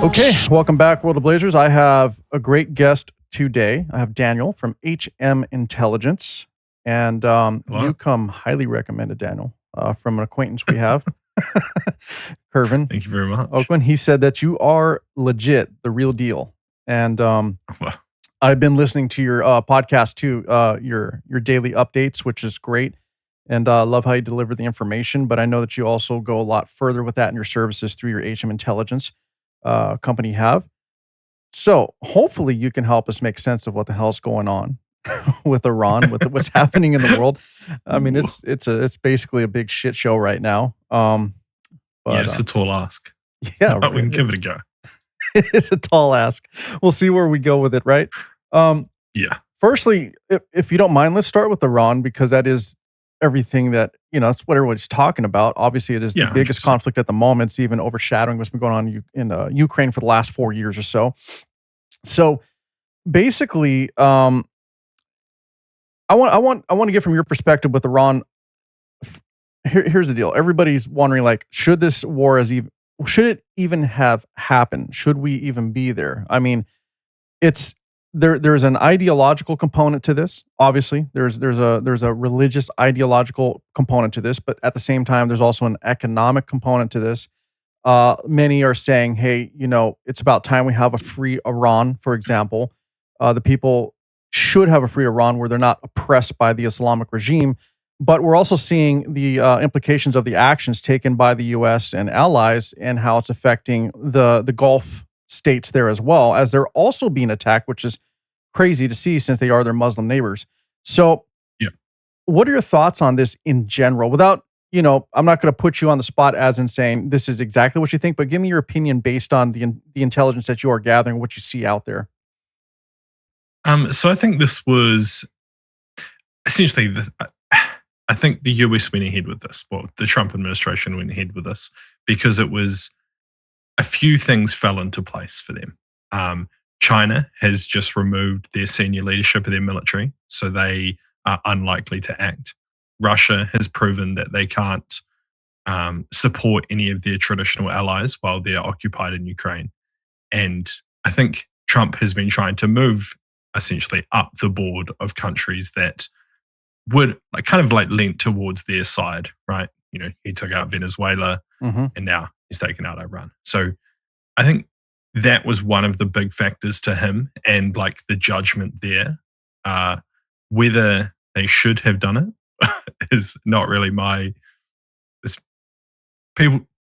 Okay, welcome back, World of Blazers. I have a great guest today. I have Daniel from HM Intelligence, and you come highly recommended, Daniel, from an acquaintance we have, Kervin. Thank you very much. Oakland. He said that you are legit, the real deal, and I've been listening to your podcast too, your daily updates, which is great, and love how you deliver the information. But I know that you also go a lot further with that in your services through your HM Intelligence company have. So hopefully you can help us make sense of what the hell's going on with Iran, with what's happening in the world. I mean, it's basically a big shit show right now. But, yeah, it's a tall ask. Yeah, but we can give it a go. It is a tall ask. We'll see where we go with it, right? Yeah. Firstly, if you don't mind, let's start with Iran, because that is everything that, that's what everybody's talking about. Obviously, it is the biggest 100%. Conflict at the moment. It's even overshadowing what's been going on in Ukraine for the last 4 years or so. So basically, I want to get from your perspective with Iran. Here's the deal. Everybody's wondering, like, should this war should it even have happened? Should we even be there? I mean, there's an ideological component to this. Obviously, there's a religious ideological component to this, but at the same time, there's also an economic component to this. Many are saying, hey, it's about time we have a free Iran, for example. The people should have a free Iran where they're not oppressed by the Islamic regime. But we're also seeing the implications of the actions taken by the U.S. and allies and how it's affecting the Gulf states there as well, as they're also being attacked, which is crazy to see since they are their Muslim neighbors. So what are your thoughts on this in general? Without, I'm not going to put you on the spot as in saying this is exactly what you think, but give me your opinion based on the intelligence that you are gathering, what you see out there. So I think this was essentially I think the US went ahead with this. Well, the Trump administration went ahead with this because it was a few things fell into place for them. China has just removed their senior leadership of their military, so they are unlikely to act. Russia has proven that they can't support any of their traditional allies while they're occupied in Ukraine. And I think Trump has been trying to move essentially up the board of countries that would kind of lean towards their side, right? He took out Venezuela and now he's taken out Iran. So I think that was one of the big factors to him and the judgment there. Whether they should have done it is not really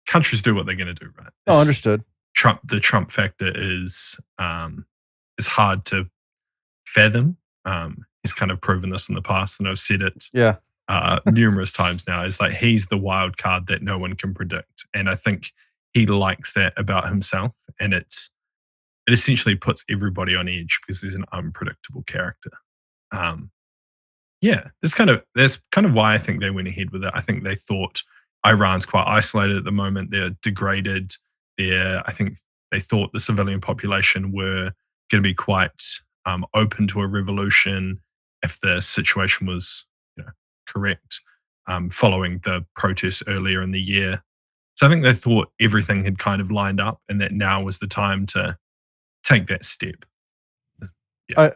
countries do what they're going to do, right? Oh, understood. The Trump factor is hard to fathom. He's kind of proven this in the past, and I've said it numerous times now. It's he's the wild card that no one can predict, and I think he likes that about himself, and it essentially puts everybody on edge because he's an unpredictable character. That's kind of why I think they went ahead with it. I think they thought Iran's quite isolated at the moment. They're degraded. I think they thought the civilian population were going to be quite open to a revolution if the situation was correct, following the protests earlier in the year. So I think they thought everything had kind of lined up and that now was the time to take that step. I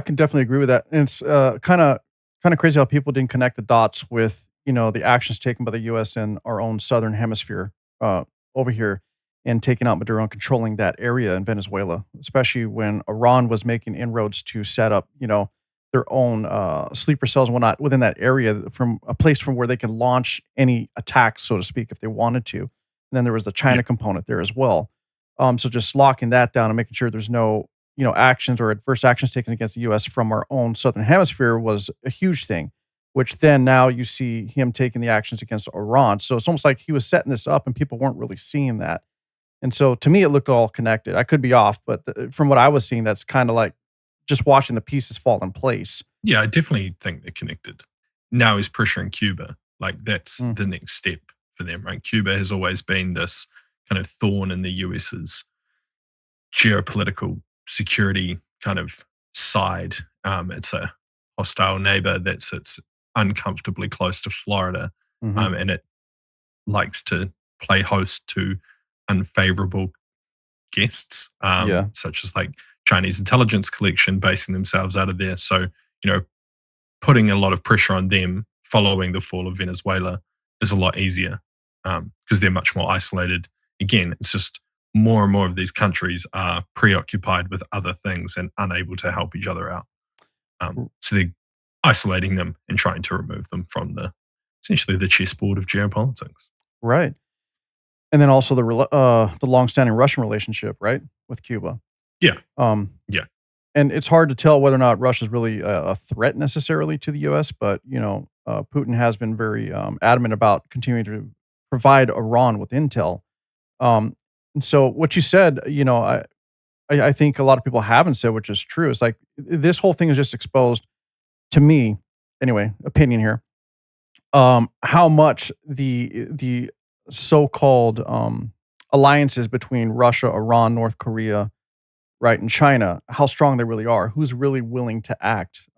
can definitely agree with that. And it's kind of crazy how people didn't connect the dots with, the actions taken by the U.S. in our own southern hemisphere over here and taking out Maduro and controlling that area in Venezuela, especially when Iran was making inroads to set up, their own sleeper cells and whatnot within that area, from a place from where they can launch any attacks, so to speak, if they wanted to. And then there was the China component there as well. So just locking that down and making sure there's no, actions or adverse actions taken against the U.S. from our own southern hemisphere was a huge thing, which then now you see him taking the actions against Iran. So it's almost like he was setting this up and people weren't really seeing that. And so to me, it looked all connected. I could be off, but from what I was seeing, that's kind of like just watching the pieces fall in place. Yeah, I definitely think they're connected. Now he's pressuring Cuba. That's the next step for them, right? Cuba has always been this kind of thorn in the US's geopolitical security kind of side. It's a hostile neighbor that sits uncomfortably close to Florida, and it likes to play host to unfavorable guests, Yeah. such as like Chinese intelligence collection basing themselves out of there. So, you know, putting a lot of pressure on them following the fall of Venezuela is a lot easier because they're much more isolated. Again, it's just more and more of these countries are preoccupied with other things and unable to help each other out. So they're isolating them and trying to remove them from the essentially the chessboard of geopolitics. Right. And then also the longstanding Russian relationship, right, with Cuba. Yeah, Um, yeah. and it's hard to tell whether or not Russia's really a threat necessarily to the U.S., but Putin has been very adamant about continuing to provide Iran with intel. And so what you said, I think a lot of people haven't said, which is true. It's like this whole thing is just exposed to me, anyway, opinion here. How much the so-called alliances between Russia, Iran, North Korea, right, and China, how strong they really are, who's really willing to act.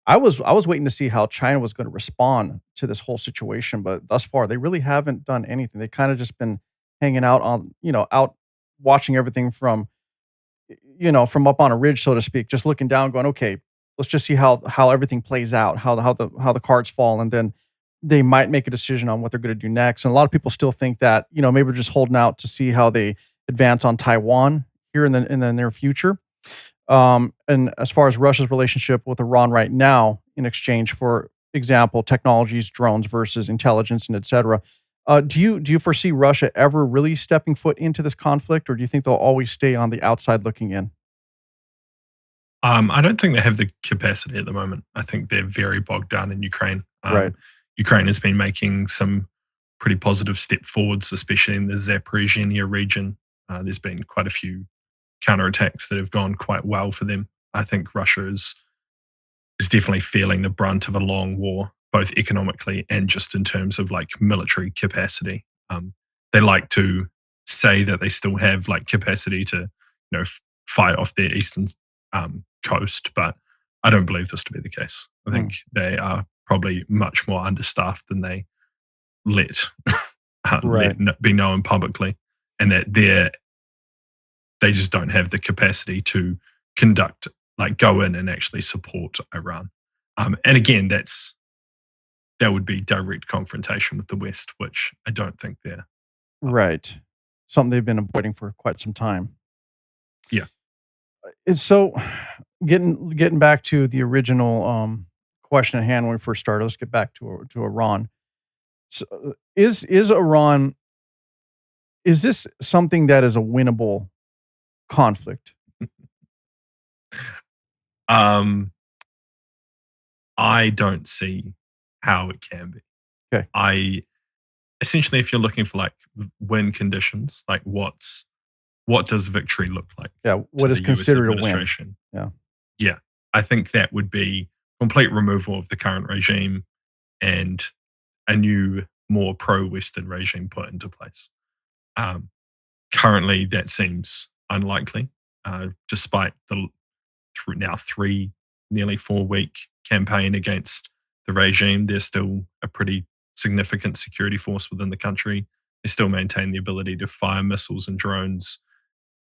I was waiting to see how China was going to respond to this whole situation, but thus far they really haven't done anything. They kind of just been hanging out on, out watching everything from from up on a ridge, so to speak, just looking down, going, okay, let's just see how everything plays out, how the cards fall, and then they might make a decision on what they're going to do next. And a lot of people still think that maybe we're just holding out to see how they advance on Taiwan here in the near future. And as far as Russia's relationship with Iran right now, in exchange for example, technologies, drones versus intelligence, and etc. Do you foresee Russia ever really stepping foot into this conflict, or do you think they'll always stay on the outside looking in? I don't think they have the capacity at the moment. I think they're very bogged down in Ukraine. Right. Ukraine has been making some pretty positive step forwards, especially in the Zaporizhia region. There's been quite a few counterattacks that have gone quite well for them. I think Russia is definitely feeling the brunt of a long war, both economically and just in terms of like military capacity. They like to say that they still have like capacity to, fight off their eastern coast, but I don't believe this to be the case. I Hmm. think they are probably much more understaffed than they let Right. be known publicly, and that they just don't have the capacity to conduct like go in and actually support Iran. And again, that would be direct confrontation with the West, which I don't think they're up for. Right. Something they've been avoiding for quite some time. Yeah. And so, getting back to the original question at hand when we first started, let's get back to Iran. So, is Iran, is this something that is a winnable conflict? Um, I don't see how it can be. Okay. I essentially, if you're looking for like win conditions, like what does victory look like Yeah. to What is the US considered a win? administration? Yeah. Yeah, I think that would be complete removal of the current regime and a new, more pro-Western regime put into place. Um, Currently, that seems unlikely, despite the now nearly 4 week campaign against the regime. There's still a pretty significant security force within the country. They still maintain the ability to fire missiles and drones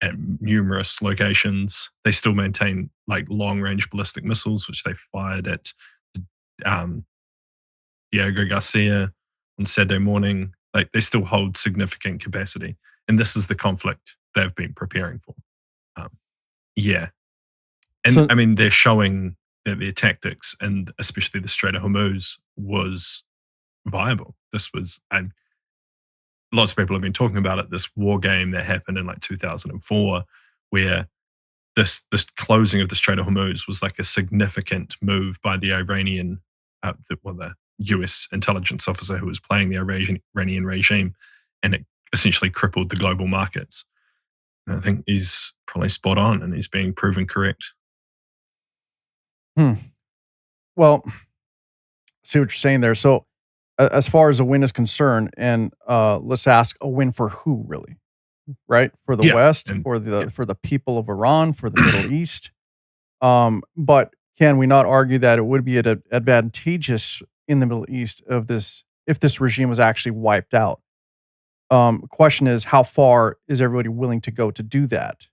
at numerous locations. They still maintain like long range ballistic missiles, which they fired at um, Diego Garcia on Saturday morning. Like they still hold significant capacity. And this is the conflict they've been preparing for. Um, yeah. And So, I mean, they're showing that their tactics and especially the Strait of Hormuz was viable. This was, and lots of people have been talking about it, this war game that happened in like 2004, where this closing of the Strait of Hormuz was like a significant move by the Iranian, the US intelligence officer who was playing the Iranian regime, and it essentially crippled the global markets. And I think he's probably spot on, and he's being proven correct. hmm. Well, see what you're saying there. So, as far as a win is concerned, and let's ask a win for who really, right? For the Yeah, West, and for yeah, the people of Iran, for the Middle East. But can we not argue that it would be advantageous in the Middle East of this if this regime was actually wiped out? Question is, how far is everybody willing to go to do that?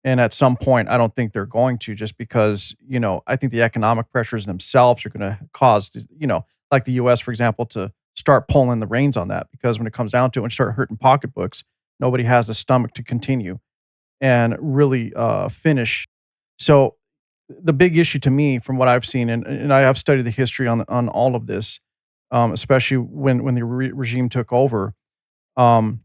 And at some point, I don't think they're going to, just because, I think the economic pressures themselves are going to cause, like the US, for example, to start pulling the reins on that. Because when it comes down to it and start hurting pocketbooks, nobody has the stomach to continue and really finish. So the big issue to me, from what I've seen, and I have studied the history on all of this, especially when the regime took over, um,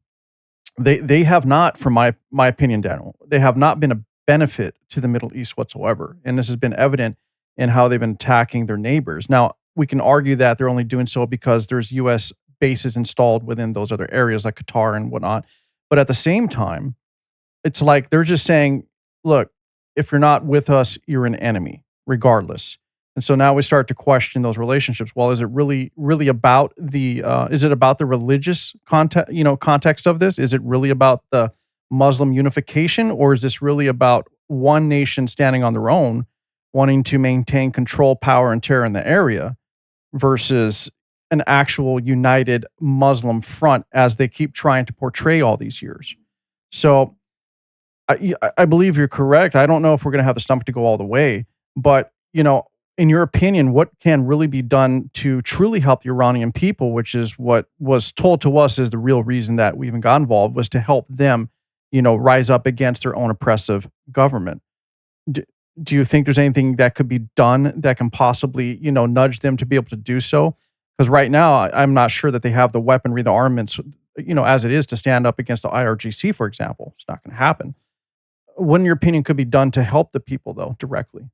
they have not, from my opinion, Daniel, they have not been a benefit to the Middle East whatsoever, and this has been evident in how they've been attacking their neighbors. Now, we can argue that they're only doing so because there's U.S. bases installed within those other areas, like Qatar and whatnot. But at the same time, it's like they're just saying, "Look, if you're not with us, you're an enemy, regardless." And so now we start to question those relationships. Well, is it really about the is it about the religious context of this? Is it really about the Muslim unification, or is this really about one nation standing on their own, wanting to maintain control, power, and terror in the area, versus an actual united Muslim front, as they keep trying to portray all these years? So I believe you're correct. I don't know if we're going to have the stomach to go all the way, but in your opinion, what can really be done to truly help the Iranian people, which is what was told to us is the real reason that we even got involved, was to help them, rise up against their own oppressive government. Do, do you think there's anything that could be done that can possibly, nudge them to be able to do so? Because right now, I'm not sure that they have the weaponry, the armaments, as it is, to stand up against the IRGC, for example. It's not going to happen. What, in your opinion, could be done to help the people, though, directly?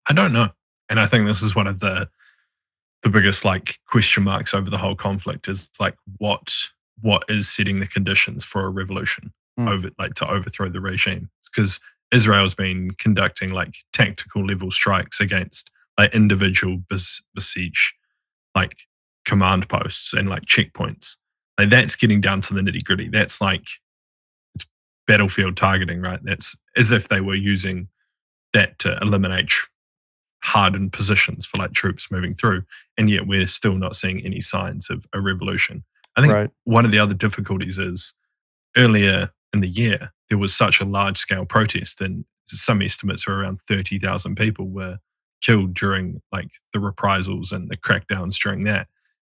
I don't know. And I think this is one of the biggest like question marks over the whole conflict is like what is setting the conditions for a revolution Mm, over like to overthrow the regime, because Israel's been conducting like tactical level strikes against like individual besiege like command posts and like checkpoints. Like that's getting down to the nitty gritty. That's like it's battlefield targeting, right? That's as if they were using that to eliminate hardened positions for like troops moving through. And yet we're still not seeing any signs of a revolution. I think right. one of the other difficulties is earlier in the year, there was such a large scale protest, and some estimates are around 30,000 people were killed during like the reprisals and the crackdowns during that.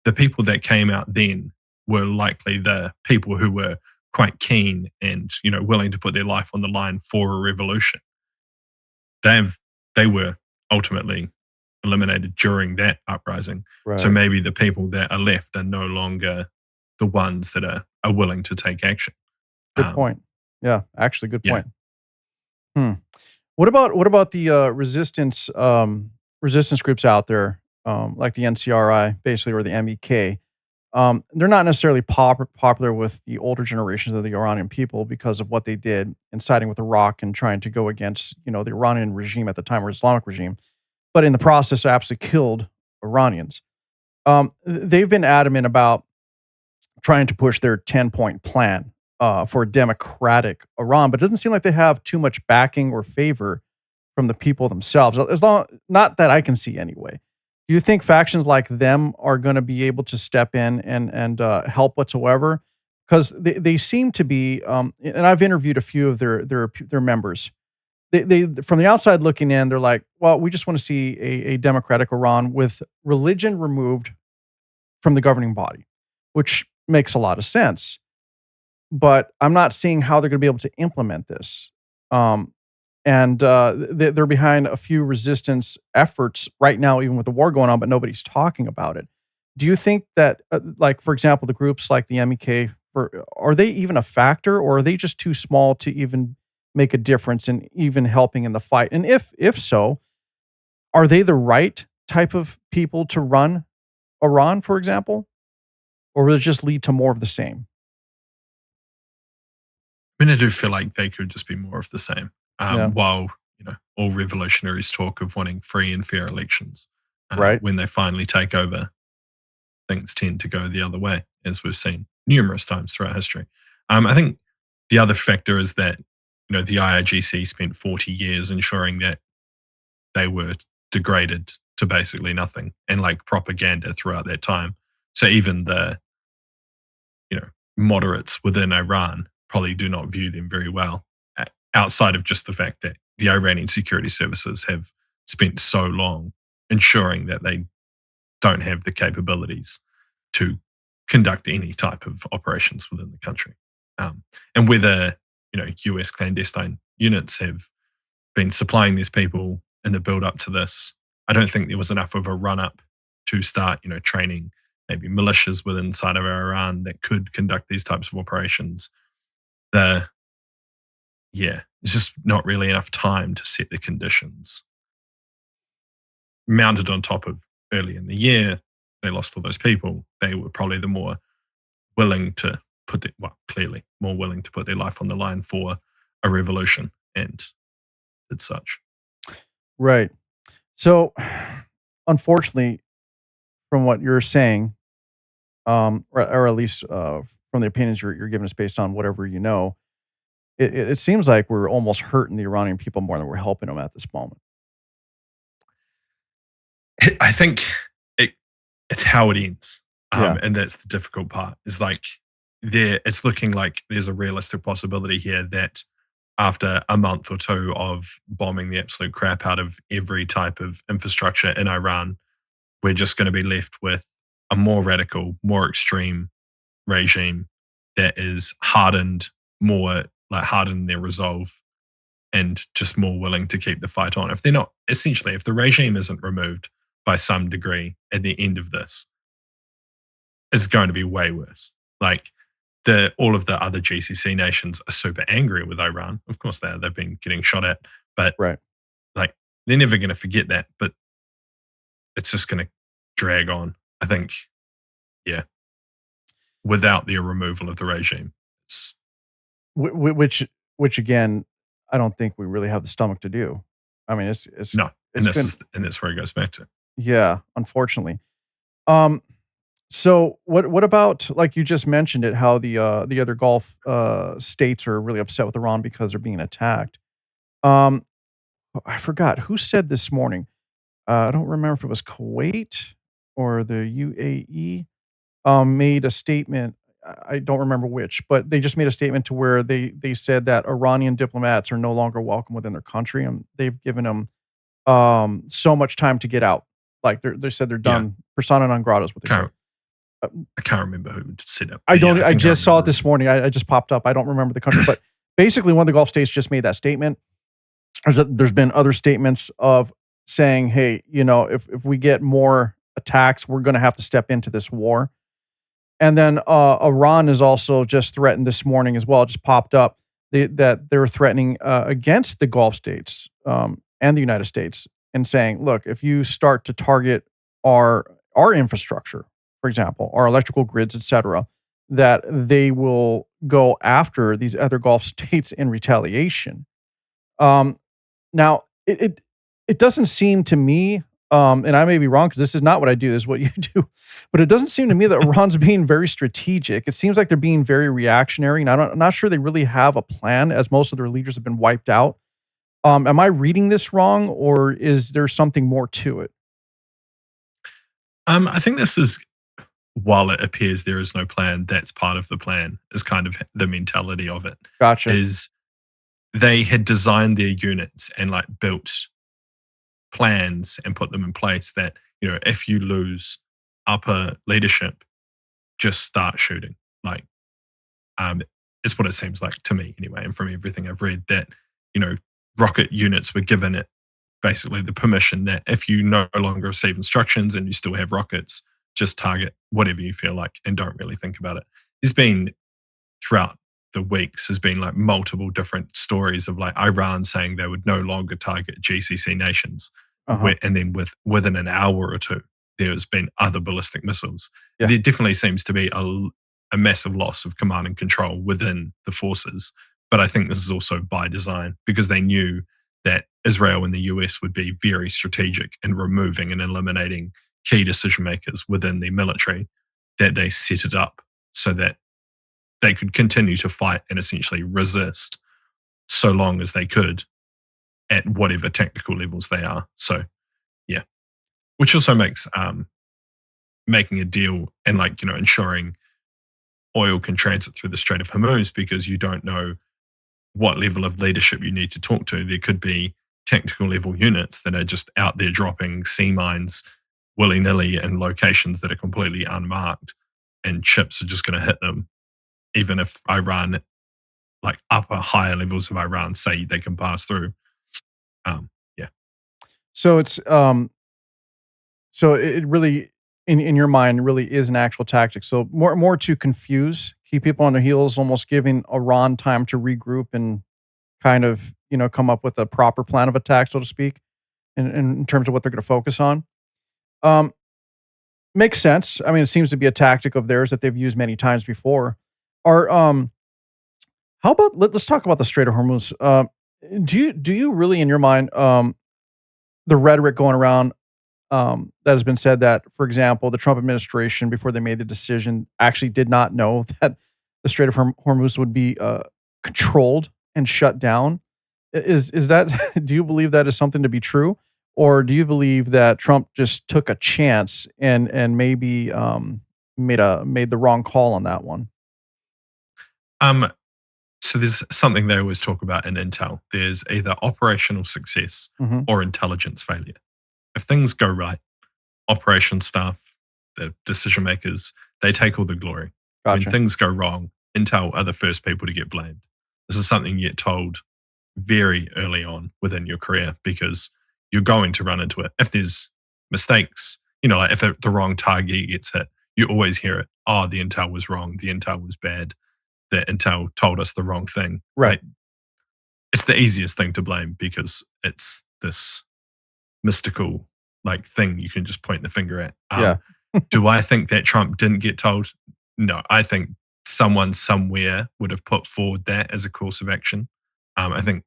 The people that came out then were likely the people who were quite keen and willing to put their life on the line for a revolution. They've they were ultimately eliminated during that uprising. So Right. maybe the people that are left are no longer the ones that are willing to take action. Good Um, point. Yeah, actually, good yeah, point. Hmm. What about the resistance groups out there, like the NCRI, basically, or the MEK? They're not necessarily popular with the older generations of the Iranian people because of what they did in siding with Iraq and trying to go against, the Iranian regime at the time, or Islamic regime. But in the process, absolutely killed Iranians. They've been adamant about trying to push their 10-point plan for a democratic Iran, but it doesn't seem like they have too much backing or favor from the people themselves. As long, not that I can see anyway. Do you think factions like them are going to be able to step in and help whatsoever? Because they seem to be, and I've interviewed a few of their members. They from the outside looking in, they're like, well, we just want to see a democratic Iran with religion removed from the governing body, which makes a lot of sense. But I'm not seeing how they're going to be able to implement this. Um, and they're behind a few resistance efforts right now, even with the war going on, but nobody's talking about it. Do you think that, like, for example, the groups like the MEK, are they even a factor, or are they just too small to even make a difference in even helping in the fight? And if so, are they the right type of people to run Iran, for example, or will it just lead to more of the same? I mean, I do feel like they could just be more of the same. Yeah, While all revolutionaries talk of wanting free and fair elections, right. when they finally take over, things tend to go the other way, as we've seen numerous times throughout history. I think the other factor is that the IRGC spent 40 years ensuring that they were degraded to basically nothing and like propaganda throughout that time. So even moderates within Iran probably do not view them very well, outside of just the fact that the Iranian security services have spent so long ensuring that they don't have the capabilities to conduct any type of operations within the country. And whether US clandestine units have been supplying these people in the build up to this, I don't think there was enough of a run up to start training maybe militias within inside of Iran that could conduct these types of operations. It's just not really enough time to set the conditions. Mounted on top of early in the year, they lost all those people. They were probably the more willing to clearly more willing to put their life on the line for a revolution and did such. Right. So, unfortunately, from what you're saying, or at least from the opinions you're giving us based on whatever you know, it seems like we're almost hurting the Iranian people more than we're helping them at this moment. I think it's how it ends. Yeah. And that's the difficult part. Is like it's looking like there's a realistic possibility here that after a month or two of bombing the absolute crap out of every type of infrastructure in Iran, we're just going to be left with a more radical, more extreme regime that is hardened, more like hardened in their resolve and just more willing to keep the fight on. If they're not, essentially, if the regime isn't removed by some degree at the end of this, it's going to be way worse. Like all of the other GCC nations are super angry with Iran. Of course they are. They've been getting shot at, but Right. like they're never going to forget that. But it's just going to drag on. I think, without the removal of the regime, it's Which again, I don't think we really have the stomach to do. I mean, it's no. it's And been and that's where it goes back to. yeah, unfortunately. So what about, like you just mentioned it, how the other Gulf states are really upset with Iran because they're being attacked. Um, I forgot who said this morning. I don't remember if it was Kuwait or the UAE. Made a statement. I don't remember which, but they just made a statement to where they said that Iranian diplomats are no longer welcome within their country, and they've given them so much time to get out. Like they said they're Yeah. done. Persona non grata is what they said. Can't, I can't remember who said it. I but yeah, don't. I think just saw it remember. this morning. I just popped up. I don't remember the country, but basically, one of the Gulf states just made that statement. There's been other statements of saying, "Hey, if we get more attacks, we're going to have to step into this war." And then Iran is also just threatened this morning as well. It just popped up that they were threatening against the Gulf states and the United States, and saying, "Look, if you start to target our infrastructure, for example, our electrical grids, etc., that they will go after these other Gulf states in retaliation." Now, it doesn't seem to me, and I may be wrong because this is not what I do, this is what you do, but it doesn't seem to me that Iran's being very strategic. It seems like they're being very reactionary, and I'm not sure they really have a plan, as most of their leaders have been wiped out. Am I reading this wrong, or is there something more to it? I think this is, while it appears there is no plan, that's part of the plan, is kind of the mentality of it. Gotcha. Is they had designed their units and like built plans and put them in place that, if you lose upper leadership, just start shooting. Like, it's what it seems like to me anyway. And from everything I've read, that, rocket units were given it basically the permission that if you no longer receive instructions and you still have rockets, just target whatever you feel like and don't really think about it. There's been, throughout the weeks, has been like multiple different stories of like Iran saying they would no longer target GCC nations. Uh-huh. And then within an hour or two, there's been other ballistic missiles. Yeah. There definitely seems to be a massive loss of command and control within the forces. But I think this is also by design, because they knew that Israel and the US would be very strategic in removing and eliminating key decision makers within the military, that they set it up so that they could continue to fight and essentially resist so long as they could at whatever technical levels they are. So, yeah, which also makes making a deal and ensuring oil can transit through the Strait of Hormuz because you don't know what level of leadership you need to talk to. There could be technical level units that are just out there dropping sea mines willy nilly in locations that are completely unmarked, and ships are just going to hit them, even if Iran, like upper higher levels of Iran, say they can pass through. Yeah. So it's so it really in your mind really is an actual tactic. So more to confuse, keep people on their heels, almost giving Iran time to regroup and kind of, come up with a proper plan of attack, so to speak, in terms of what they're going to focus on. Um, Makes sense. I mean, it seems to be a tactic of theirs that they've used many times before. Are How about let's talk about the Strait of Hormuz. Do you really, in your mind, the rhetoric going around that has been said that, for example, the Trump administration, before they made the decision, actually did not know that the Strait of Hormuz would be controlled and shut down. Is that? Do you believe that is something to be true, or do you believe that Trump just took a chance and maybe made the wrong call on that one? Um, so there's something they always talk about in Intel. There's either operational success Hmm. or intelligence failure. If things go right, operation staff, the decision makers, they take all the glory. When Gotcha. things go wrong, Intel are the first people to get blamed. This is something you get told very early on within your career because you're going to run into it. If there's mistakes, like if the wrong target gets hit, you always hear it. Oh, the Intel was wrong. The Intel was bad. The Intel told us the wrong thing. Right. Like, it's the easiest thing to blame because it's this mystical like thing you can just point the finger at. Yeah. Do I think that Trump didn't get told? No, I think someone somewhere would have put forward that as a course of action. I think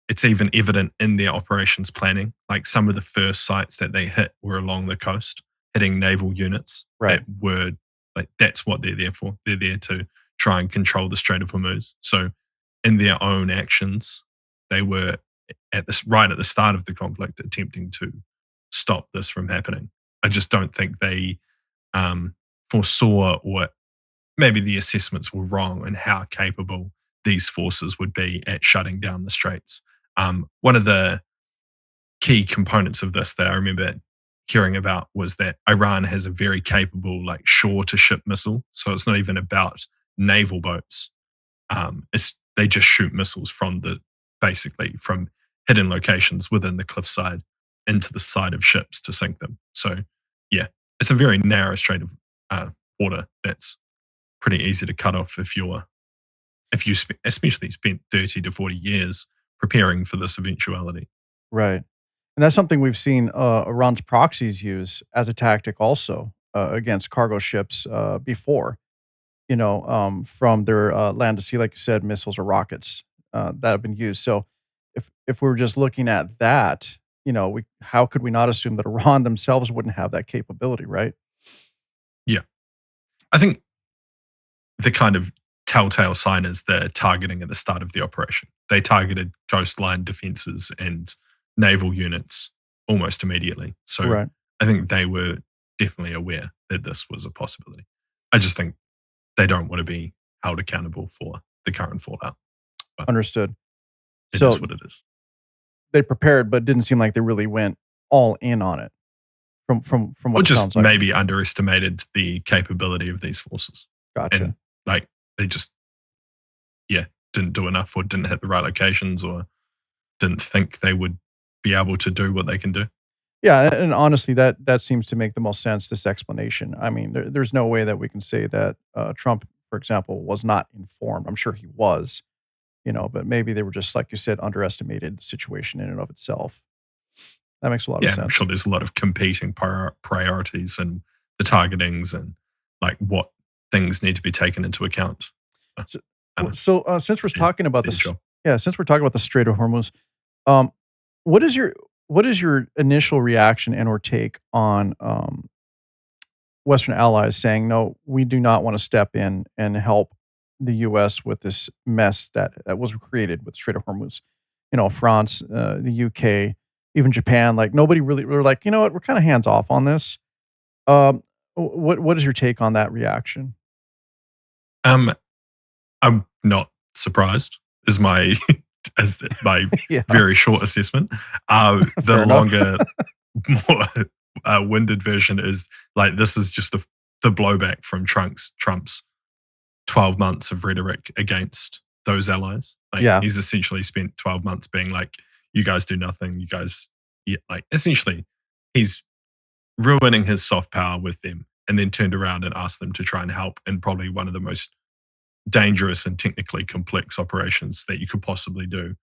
it's even evident in their operations planning. Like some of the first sites that they hit were along the coast, hitting naval units Right. that were like, that's what they're there for. They're there to try and control the Strait of Hormuz. So in their own actions, they were right at the start of the conflict attempting to stop this from happening. I just don't think they foresaw, or maybe the assessments were wrong in how capable these forces would be at shutting down the straits. One of the key components of this that I remember hearing about was that Iran has a very capable, like shore to ship missile. So it's not even about naval boats. It's they just shoot missiles from basically from hidden locations within the cliffside into the side of ships to sink them. So yeah, it's a very narrow strait of water that's pretty easy to cut off if you especially spent 30 to 40 years preparing for this eventuality. Right. And that's something we've seen Iran's proxies use as a tactic also against cargo ships before, from their land to sea, like you said, missiles or rockets that have been used. So if we were just looking at that, how could we not assume that Iran themselves wouldn't have that capability, right? Yeah. I think the kind of telltale sign is the targeting at the start of the operation. They targeted coastline defenses and naval units almost immediately. So Right. I think they were definitely aware that this was a possibility. I just think they don't want to be held accountable for the current fallout, but Understood. it is So what it is. they prepared, but it didn't seem like they really went all in on it from Or what it just sounds like. maybe underestimated the capability of these forces. Gotcha. And like they just, yeah, didn't do enough or didn't hit the right locations or didn't think they would be able to do what they can do. Yeah, and honestly, that seems to make the most sense, this explanation. I mean, there's no way that we can say that, Trump, for example, was not informed. I'm sure he was, but maybe they were just, like you said, underestimated the situation in and of itself. That makes a lot of Yeah, and I'm sense. sure there's a lot of competing priorities and the targetings and like what things need to be taken into account. Uh, So I don't know. since we're It's their, talking it's about their this job. yeah, since we're talking about the Strait of Hormuz, um, what is your initial reaction and or take on, Western allies saying, "No, we do not wanna step in and help the US with this mess that was created with Strait of Hormuz." France, the UK, even Japan, like, nobody really we're like, "You know what? We're kinda hands off on this." Um, what is your take on that reaction? Um, I'm not surprised. Is my as my Yeah, very short assessment. The fair enough. longer, more winded version is like this is just the blowback from Trump's 12 months of rhetoric against those allies. Like Yeah, he's essentially spent 12 months being like, you guys do nothing. You guys, yeah, like essentially, he's ruining his soft power with them and then turned around and asked them to try and help in probably one of the most dangerous and technically complex operations that you could possibly do.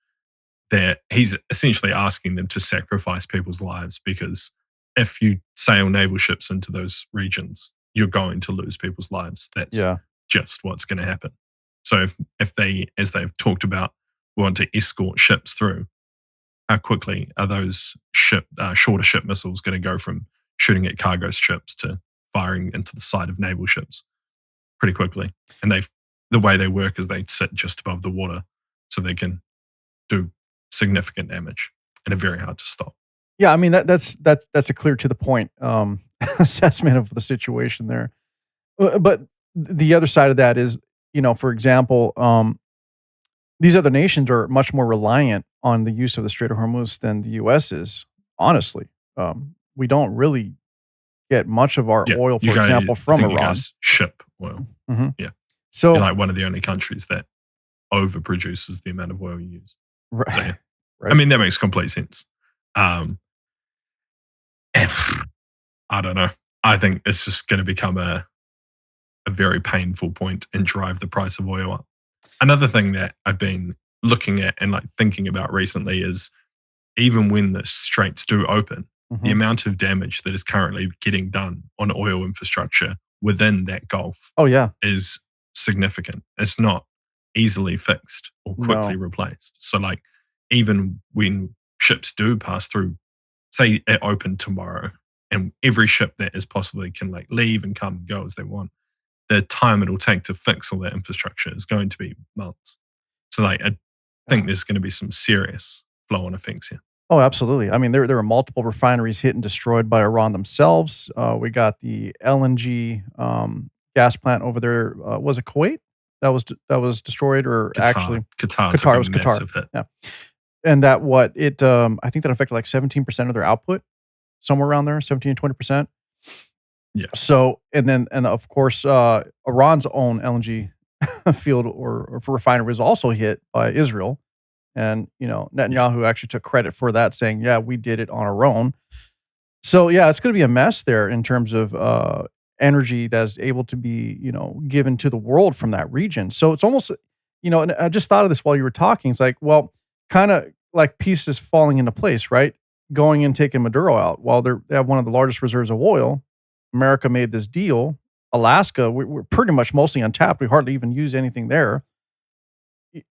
That he's essentially asking them to sacrifice people's lives because if you sail naval ships into those regions, you're going to lose people's lives. That's yeah. just what's going to happen. So if they, as they've talked about, want to escort ships through, how quickly are those shorter ship missiles going to go from shooting at cargo ships to firing into the side of naval ships pretty quickly? And the way they work is they sit just above the water, so they can do significant damage and are very hard to stop. Yeah, I mean, that's a clear to the point, assessment of the situation there. But the other side of that is, for example, these other nations are much more reliant on the use of the Strait of Hormuz than the US is, honestly. We don't really get much of our Yeah, oil, you for guys, example, I from think you Iran. guys ship oil. Mhm. Yeah, you're So like one of the only countries that overproduces the amount of oil you use. So Right, yeah, I right. mean that makes complete sense. Um, I don't know. I think it's just going to become a very painful point and drive the price of oil up. Another thing that I've been looking at and like thinking about recently is even when the straits do open, the Mhm. amount of damage that is currently getting done on oil infrastructure within that Gulf Oh, yeah. is significant. It's not easily fixed or quickly No. replaced. So, like, even when ships do pass through, say it opened tomorrow, and every ship that is possibly can like leave and come and go as they want, the time it'll take to fix all that infrastructure is going to be months. So, like, I think Yeah. there's going to be some serious flow on effects here. Oh, absolutely. I mean, there were multiple refineries hit and destroyed by Iran themselves. We got the LNG, gas plant over there, was it Kuwait? That was destroyed, or Qatar, actually Qatar took Qatar, it a was Qatar. massive hit. Yeah. And I think that affected like 17% of their output, somewhere around there, 17 to 20%. Yeah, So, and of course, Iran's own LNG field or for refinery was also hit by Israel. And, yeah. Netanyahu actually took credit for that, saying, "Yeah, we did it on our own." So, yeah, it's gonna be a mess there in terms of, energy that's able to be, given to the world from that region. So it's almost, and I just thought of this while you were talking. It's like, well, kinda like pieces falling into place, right? Going and taking Maduro out while they have one of the largest reserves of oil. America made this deal. Alaska, we're pretty much mostly untapped. We hardly even use anything there. I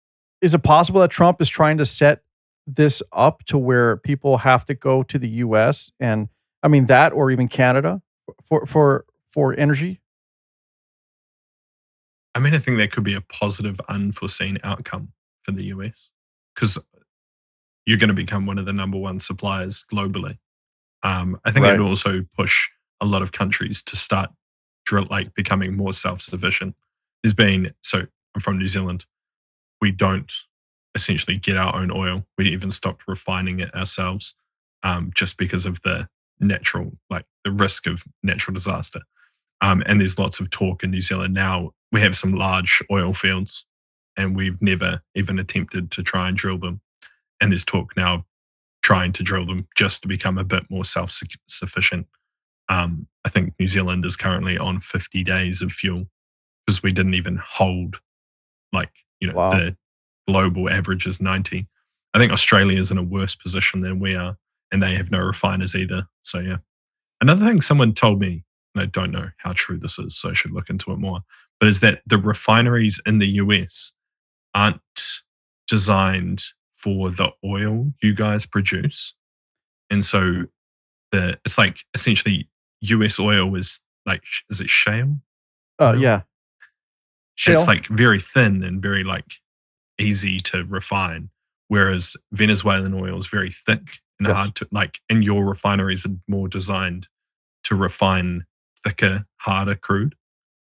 Is it possible that Trump is trying to set this up to where people have to go to the US, and I mean that, or even Canada for energy? I mean, I think that could be a positive, unforeseen outcome for the US because you're going to become one of the number one suppliers globally. I think it'd Right. also push a lot of countries to start like becoming more self-sufficient. So I'm from New Zealand. We don't essentially get our own oil. We even stopped refining it ourselves, just because of the risk of natural disaster. And there's lots of talk in New Zealand now. We have some large oil fields, and we've never even attempted to try and drill them. And there's talk now of trying to drill them just to become a bit more self sufficient. I think New Zealand is currently on 50 days of fuel because we didn't even hold like, Wow. the global average is 90. I think Australia is in a worse position than we are, and they have no refiners either. So, yeah. Another thing someone told me, and I don't know how true this is, so I should look into it more, but is that the refineries in the US aren't designed for the oil you guys produce. And so it's like essentially US oil is like, is it shale oil? Yeah. It's Shale? like very thin and very like easy to refine, whereas Venezuelan oil is very thick and Yes. hard to like. And your refineries are more designed to refine thicker, harder crude.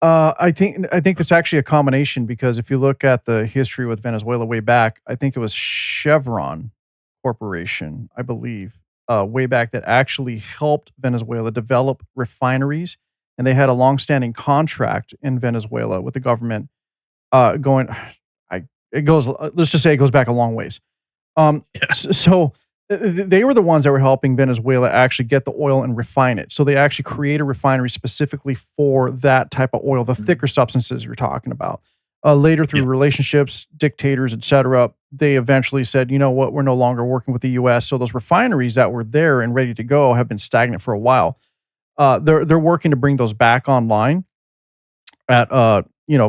I think it's actually a combination because if you look at the history with Venezuela way back, I think it was Chevron Corporation, I believe, way back that actually helped Venezuela develop refineries, and they had a longstanding contract in Venezuela with the government. Going, I it goes. Let's just say it goes back a long ways. Yeah. They were the ones that were helping Venezuela actually get the oil and refine it. So they actually create a refinery specifically for that type of oil, the thicker substances you're talking about. Later through Yeah. relationships, dictators, etc., they eventually said, you know what, we're no longer working with the U.S. So those refineries that were there and ready to go have been stagnant for a while. They're working to bring those back online at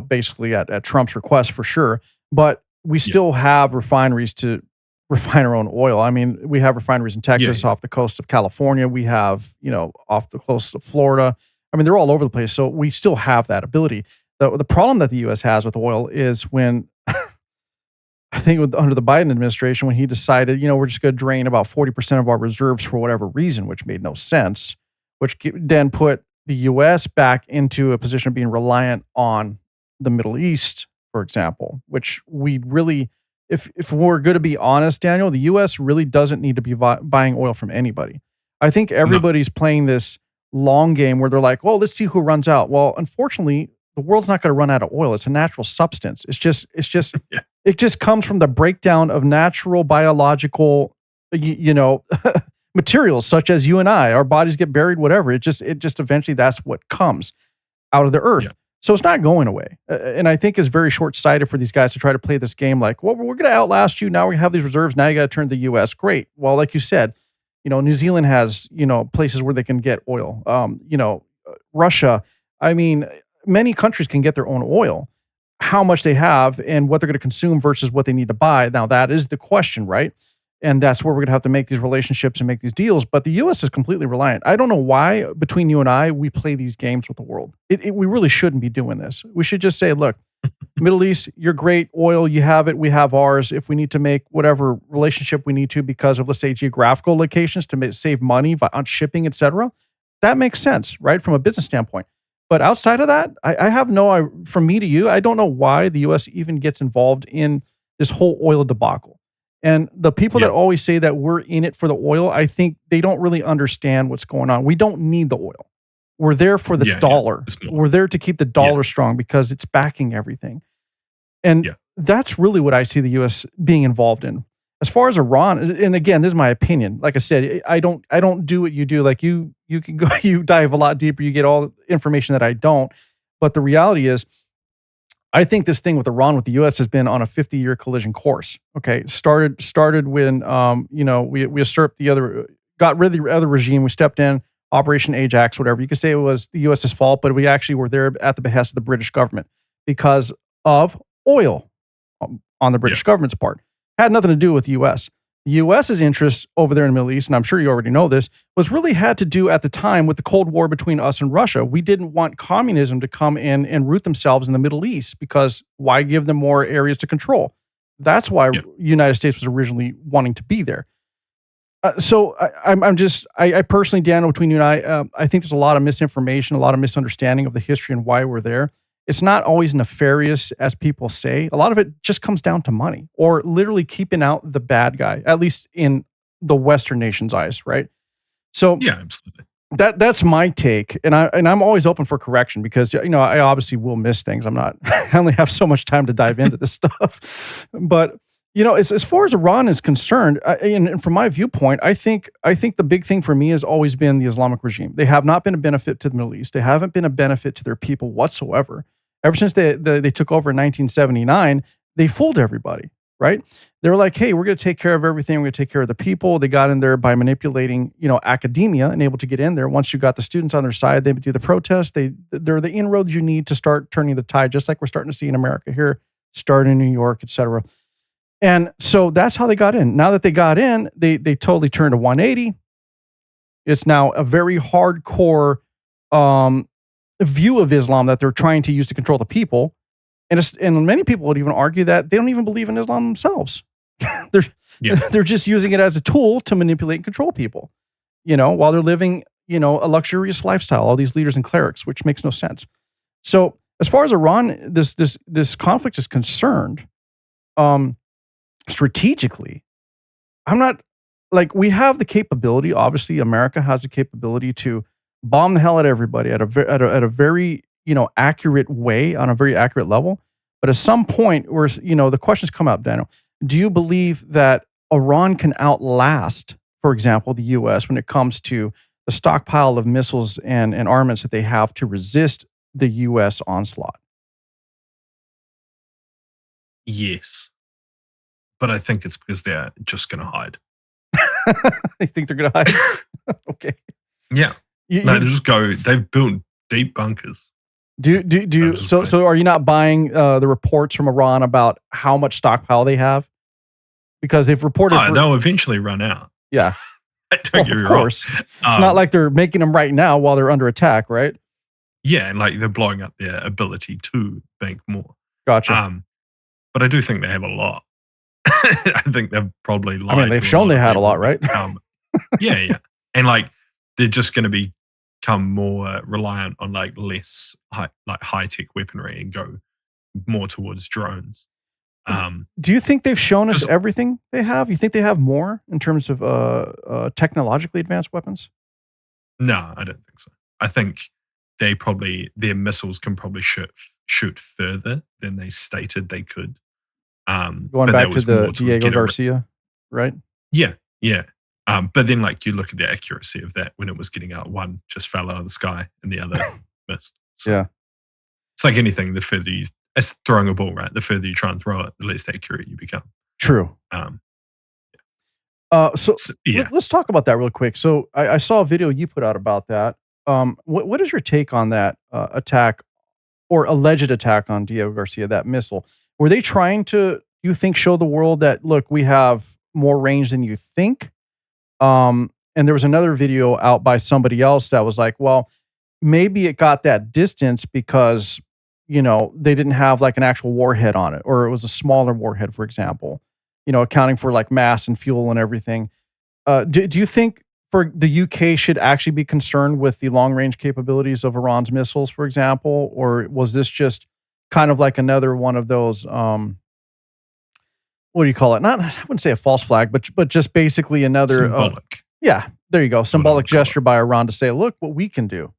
basically at Trump's request for sure. But we Yeah. still have refineries to refine our own oil. I mean, we have refineries in Texas, Yeah. off the coast of California. We have, off the coast of Florida. I mean, they're all over the place. So we still have that ability. The problem that the US has with oil is when I think under the Biden administration, when he decided, we're just going to drain about 40% of our reserves for whatever reason, which made no sense, which then put the US back into a position of being reliant on the Middle East, for example, which we really, if we're going to be honest, Daniel, the US really doesn't need to be buying oil from anybody. I think No. everybody's playing this long game where they're like, well, let's see who runs out. Well, unfortunately, the world's not going to run out of oil. It's a natural substance. Yeah. It just comes from the breakdown of natural biological, materials such as you and I. Our bodies get buried, whatever. It just eventually that's what comes out of the earth. Yeah. So it's not going away. And I think it's very short-sighted for these guys to try to play this game like, well, we're going to outlast you. Now we have these reserves. Now you got to turn to the U.S. Great. Well, like you said, New Zealand has, places where they can get oil. Russia, I mean, many countries can get their own oil. How much they have and what they're going to consume versus what they need to buy. Now, that is the question, right? And that's where we're going to have to make these relationships and make these deals. But the U.S. is completely reliant. I don't know why, between you and I, we play these games with the world. We really shouldn't be doing this. We should just say, look, Middle East, you're great. Oil, you have it. We have ours. If we need to make whatever relationship we need to because of, let's say, geographical locations to save money on shipping, et cetera, that makes sense, right? From a business standpoint. But outside of that, I have from me to you, I don't know why the U.S. even gets involved in this whole oil debacle. And the people that always say that we're in it for the oil, I think they don't really understand what's going on. We don't need the oil. We're there for the dollar. We're there to keep the dollar strong because it's backing everything. And that's really what I see the U.S. being involved in. As far as Iran, and again, this is my opinion. Like I said, I don't do what you do. Like you can go, you dive a lot deeper. You get all the information that I don't. But the reality is, I think this thing with Iran with the U.S. has been on a 50-year collision course. Okay, started when we usurped got rid of the other regime. We stepped in, Operation Ajax, whatever. You could say it was the U.S.'s fault, but we actually were there at the behest of the British government because of oil on the British government's part. Had nothing to do with the U.S. The U.S.'s interest over there in the Middle East, and I'm sure you already know this, was really had to do at the time with the Cold War between us and Russia. We didn't want communism to come in and root themselves in the Middle East because why give them more areas to control? That's why the United States was originally wanting to be there. So I personally, Daniel, between you and I think there's a lot of misinformation, a lot of misunderstanding of the history and why we're there. It's not always nefarious as people say. A lot of it just comes down to money or literally keeping out the bad guy, at least in the Western nation's eyes, right? So absolutely. That's my take, and I'm always open for correction because I obviously will miss things. I only have so much time to dive into this stuff, but as far as Iran is concerned, and from my viewpoint, I think the big thing for me has always been the Islamic regime. They have not been a benefit to the Middle East. They haven't been a benefit to their people whatsoever. Ever since they took over in 1979, they fooled everybody, right? They were like, hey, we're going to take care of everything. We're going to take care of the people. They got in there by manipulating, academia and able to get in there. Once you got the students on their side, they would do the protests. They're the inroads you need to start turning the tide, just like we're starting to see in America here, starting in New York, et cetera. And so that's how they got in. Now that they got in, they totally turned a 180. It's now a very hardcore view of Islam that they're trying to use to control the people. And many people would even argue that they don't even believe in Islam themselves. They're just using it as a tool to manipulate and control people, while they're living, a luxurious lifestyle, all these leaders and clerics, which makes no sense. So as far as Iran, this conflict is concerned, um, strategically, I'm not like we have the capability. Obviously, America has the capability to bomb the hell at everybody at a very accurate way on a very accurate level. But at some point, where the questions come up, Daniel, do you believe that Iran can outlast, for example, the U.S. when it comes to the stockpile of missiles and armaments that they have to resist the U.S. onslaught? Yes, but I think it's because they're just going to hide. They think they're going to hide. Okay. Yeah. No, they just go. They've built deep bunkers. So are you not buying the reports from Iran about how much stockpile they have? Because they've reported they'll eventually run out. Yeah. Don't get me of wrong. course. It's not like they're making them right now while they're under attack, right? Yeah, and like they're blowing up their ability to bank more. Gotcha. But I do think they have a lot. I think they've probably lied. I mean, they've shown they had a lot, right? Yeah. And like they're just going to become more reliant on like less high tech weaponry and go more towards drones. Do you think they've shown us everything they have? You think they have more in terms of technologically advanced weapons? No, I don't think so. I think their missiles can probably shoot further than they stated they could. Going back to the Diego Garcia, right? Yeah. But then like you look at the accuracy of that when it was getting out, one just fell out of the sky and the other missed. So yeah. It's like anything, the further it's throwing a ball, right? The further you try and throw it, the less accurate you become. True. Let's talk about that real quick. So I saw a video you put out about that. What is your take on that attack or alleged attack on Diego Garcia, that missile? Were they trying to, you think, show the world that, look, we have more range than you think? And there was another video out by somebody else that was like, well, maybe it got that distance because, they didn't have like an actual warhead on it, or it was a smaller warhead, for example, accounting for like mass and fuel and everything. Do you think for the UK should actually be concerned with the long range capabilities of Iran's missiles, for example? Or was this just kind of like another one of those, what do you call it? I wouldn't say a false flag, but just basically another symbolic. Yeah, there you go. Symbolic gesture by Iran to say, look what we can do.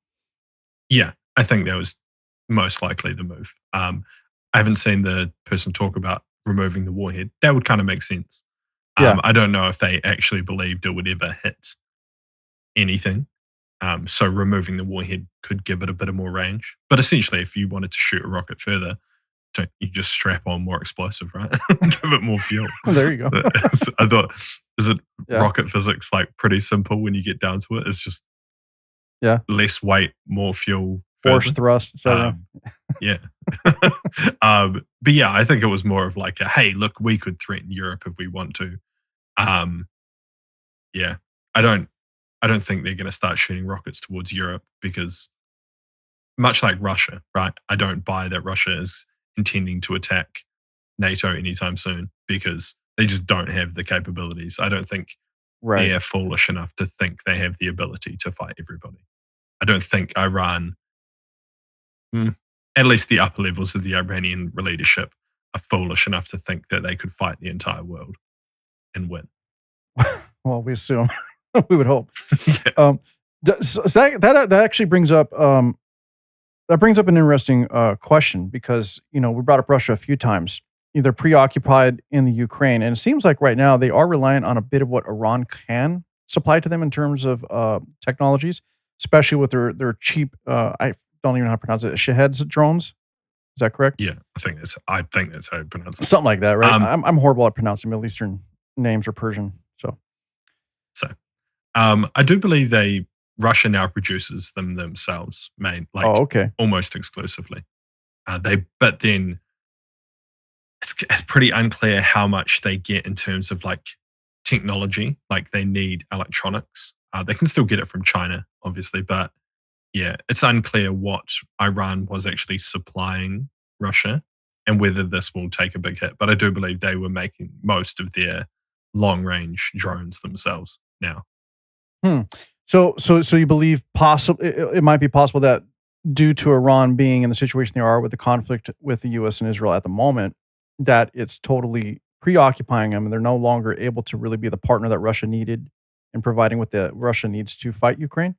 Yeah, I think that was most likely the move. I haven't seen the person talk about removing the warhead. That would kind of make sense. I don't know if they actually believed it would ever hit anything. So removing the warhead could give it a bit of more range. But essentially, if you wanted to shoot a rocket further, don't you just strap on more explosive, right? Give it more fuel. Well, there you go. I thought, rocket physics like pretty simple when you get down to it? It's just less weight, more fuel, force thrust, etc. Yeah. But yeah, I think it was more of like hey, look, we could threaten Europe if we want to. Yeah, I don't think they're going to start shooting rockets towards Europe because, much like Russia, right? I don't buy that Russia is intending to attack NATO anytime soon because they just don't have the capabilities. I don't think they're foolish enough to think they have the ability to fight everybody. I don't think Iran, at least the upper levels of the Iranian leadership, are foolish enough to think that they could fight the entire world and win. Well, we assume. We would hope. So that actually brings up an interesting question because we brought up Russia a few times. They're preoccupied in the Ukraine, and it seems like right now they are reliant on a bit of what Iran can supply to them in terms of technologies, especially with their cheap. I don't even know how to pronounce it. Shaheds drones. Is that correct? Yeah, I think that's how you pronounce it. Something like that, right? I'm horrible at pronouncing Middle Eastern names or Persian. So, I do believe Russia now produces them themselves, almost exclusively. But then it's pretty unclear how much they get in terms of like technology. Like they need electronics. They can still get it from China, obviously, but yeah, it's unclear what Iran was actually supplying Russia and whether this will take a big hit. But I do believe they were making most of their long-range drones themselves now. So you believe it might be possible that due to Iran being in the situation they are with the conflict with the US and Israel at the moment, that it's totally preoccupying them and they're no longer able to really be the partner that Russia needed in providing what the Russia needs to fight Ukraine?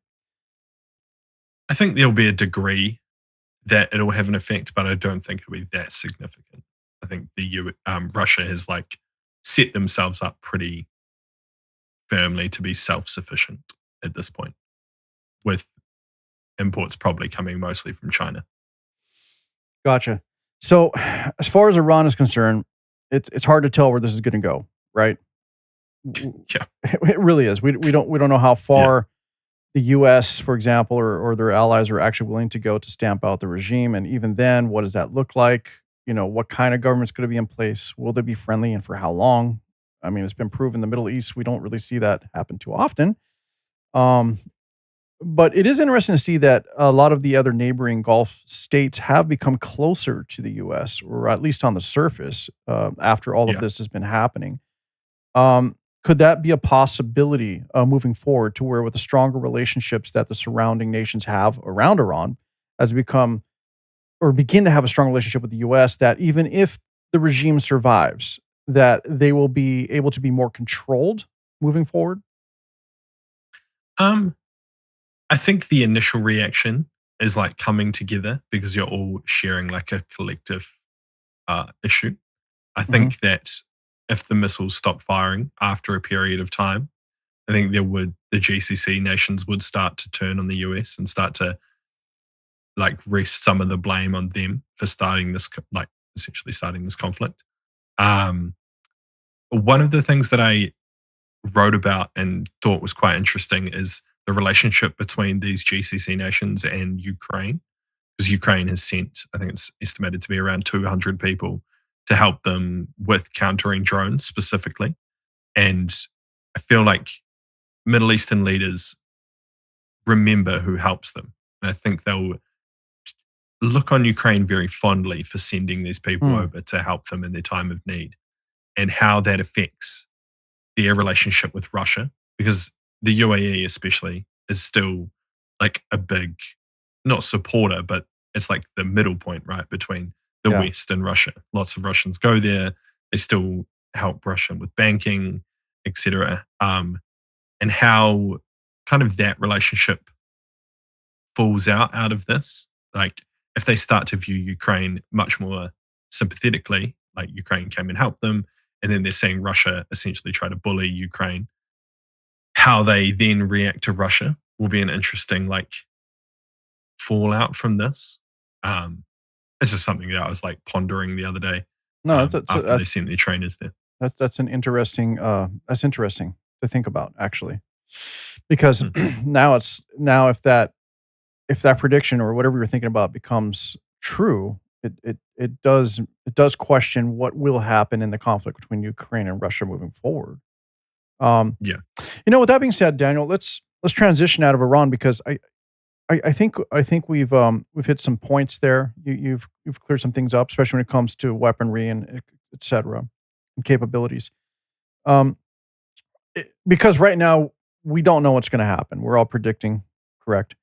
I think there'll be a degree that it'll have an effect, but I don't think it'll be that significant. I think Russia has like set themselves up pretty firmly to be self-sufficient at this point, with imports probably coming mostly from China. Gotcha. So, as far as Iran is concerned, it's hard to tell where this is going to go, right? Yeah, It really is. We don't know how yeah. far the U.S., for example, or their allies are actually willing to go to stamp out the regime, and even then, what does that look like? What kind of government's going to be in place? Will they be friendly, and for how long? I mean, it's been proven in the Middle East we don't really see that happen too often. Um, but it is interesting to see that a lot of the other neighboring Gulf states have become closer to the U.S., or at least on the surface, after all of Yeah. this has been happening. Could that be a possibility moving forward to where with the stronger relationships that the surrounding nations have around Iran has become or begin to have a strong relationship with the US, that even if the regime survives, that they will be able to be more controlled moving forward? Um, I think the initial reaction is like coming together because you're all sharing like a collective issue. I Mhm. think that if the missiles stop firing after a period of time, I think the GCC nations would start to turn on the US and start to like rest some of the blame on them for starting this like essentially starting this conflict. Um, One of the things that I wrote about and thought was quite interesting is the relationship between these GCC nations and Ukraine, because Ukraine has sent, I think it's estimated to be around 200 people to help them with countering drones specifically. And I feel like Middle Eastern leaders remember who helps them. And I think they'll look on Ukraine very fondly for sending these people Hmm. over to help them in their time of need, and how that affects their relationship with Russia, because the UAE especially is still like a big, not supporter, but it's like the middle point, right, between the Yeah. West and Russia. Lots of Russians go there. They still help Russia with banking, etc. And how kind of that relationship falls out of this. Like if they start to view Ukraine much more sympathetically, like Ukraine came and helped them, and then they're seeing Russia essentially try to bully Ukraine, how they then react to Russia will be an interesting like fallout from this. Um, it's just something that I was like pondering the other day No, that's after they sent their trainers there. that's an interesting that's interesting to think about actually. Because Mm, now if that prediction or whatever you're thinking about becomes true, it does question what will happen in the conflict between Ukraine and Russia moving forward. Um, yeah, with that being said, Daniel, let's transition out of Iran because I think we've hit some points there. You've cleared some things up, especially when it comes to weaponry and et cetera and capabilities. Um, because right now we don't know what's going to happen. We're all predicting, correct?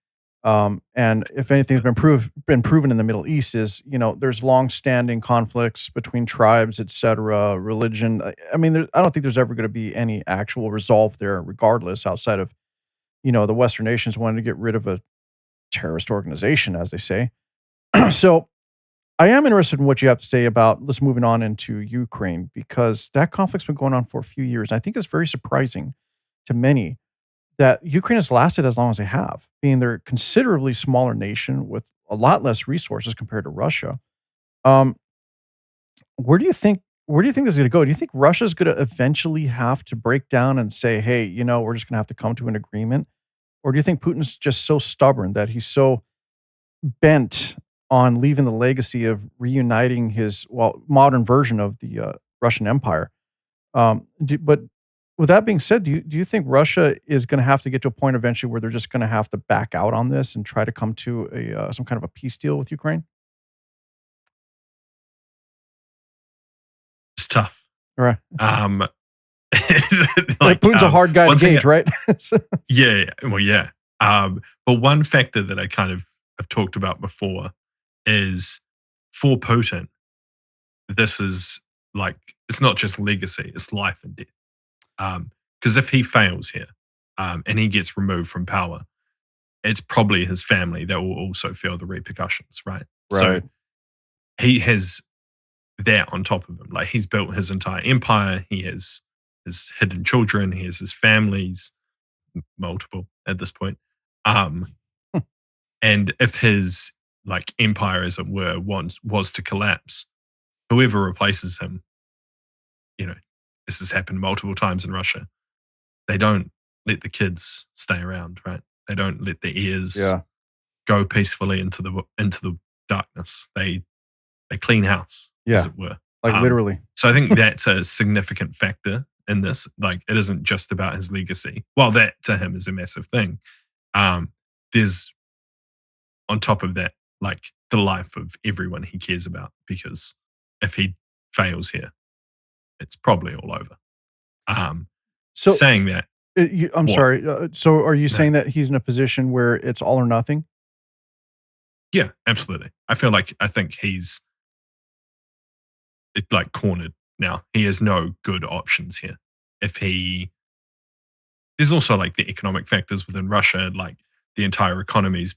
And if that's anything's the been proven in the Middle East is there's long-standing conflicts between tribes, etc., religion. I mean, I don't think there's ever going to be any actual resolve there, regardless, outside of the Western nations wanting to get rid of a terrorist organization, as they say. So I am interested in what you have to say about let's moving on into Ukraine because that conflict's been going on for a few years. I think it's very surprising to many that Ukraine has lasted as long as they have, being they're a considerably smaller nation with a lot less resources compared to Russia. Um, where do you think this is going to go? Do you think Russia's going to eventually have to break down and say, "Hey, we're just going to have to come to an agreement," or do you think Putin's just so stubborn that he's so bent on leaving the legacy of reuniting his modern version of the Russian Empire? But with that being said, do you think Russia is going to have to get to a point eventually where they're just going to have to back out on this and try to come to a some kind of a peace deal with Ukraine? it's tough. Right. Um, Putin's a hard guy to one thing gauge, right? Yeah, well, yeah. But one factor that I kind of I've talked about before is for Putin, this is like, it's not just legacy, it's life and death. Because if he fails here and he gets removed from power, it's probably his family that will also feel the repercussions, right? So Right. he has that on top of him. Like he's built his entire empire. He has his hidden children. He has his families, multiple at this point. Um, and if his like empire, as it were, was to collapse, whoever replaces him, you know, this has happened multiple times in Russia. They don't let the kids stay around, right? They don't let the heirs Yeah. go peacefully into the darkness. They clean house, Yeah. as it were. Like literally. So I think that's a significant factor in this. Like it isn't just about his legacy. Well, that to him is a massive thing. There's on top of that, like the life of everyone he cares about, because if he fails here, it's probably all over. So Saying that, I'm what? sorry. So are you No. saying that he's in a position where it's all or nothing? Yeah, absolutely. I think he's like cornered now. He has no good options here. If he There's also like the economic factors within Russia, like the entire economy's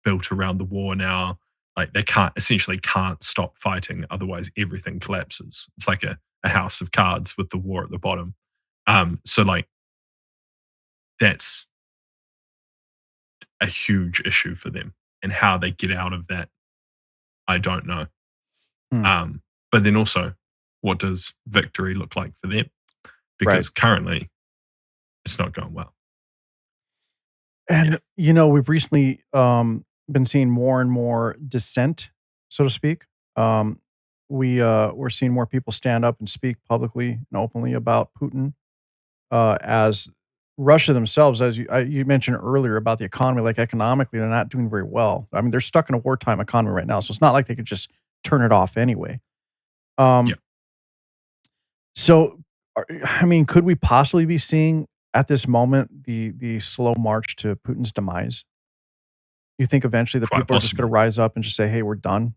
built around the war now. Like they essentially can't stop fighting, otherwise everything collapses. It's like a house of cards with the war at the bottom. So like that's a huge issue for them, and how they get out of that, I don't know. Hmm. But then also, what does victory look like for them? Right. Because currently, it's not going well. And we've recently been seeing more and more dissent, so to speak. We're seeing more people stand up and speak publicly and openly about Putin, as Russia themselves, as you mentioned earlier about the economy, like economically, they're not doing very well. I mean, they're stuck in a wartime economy right now, so it's not like they could just turn it off anyway. Yeah. So, I mean, could we possibly be seeing at this moment the slow march to Putin's demise? You think eventually the Quite people are just going possibly. to rise up and just say, "Hey, we're done"?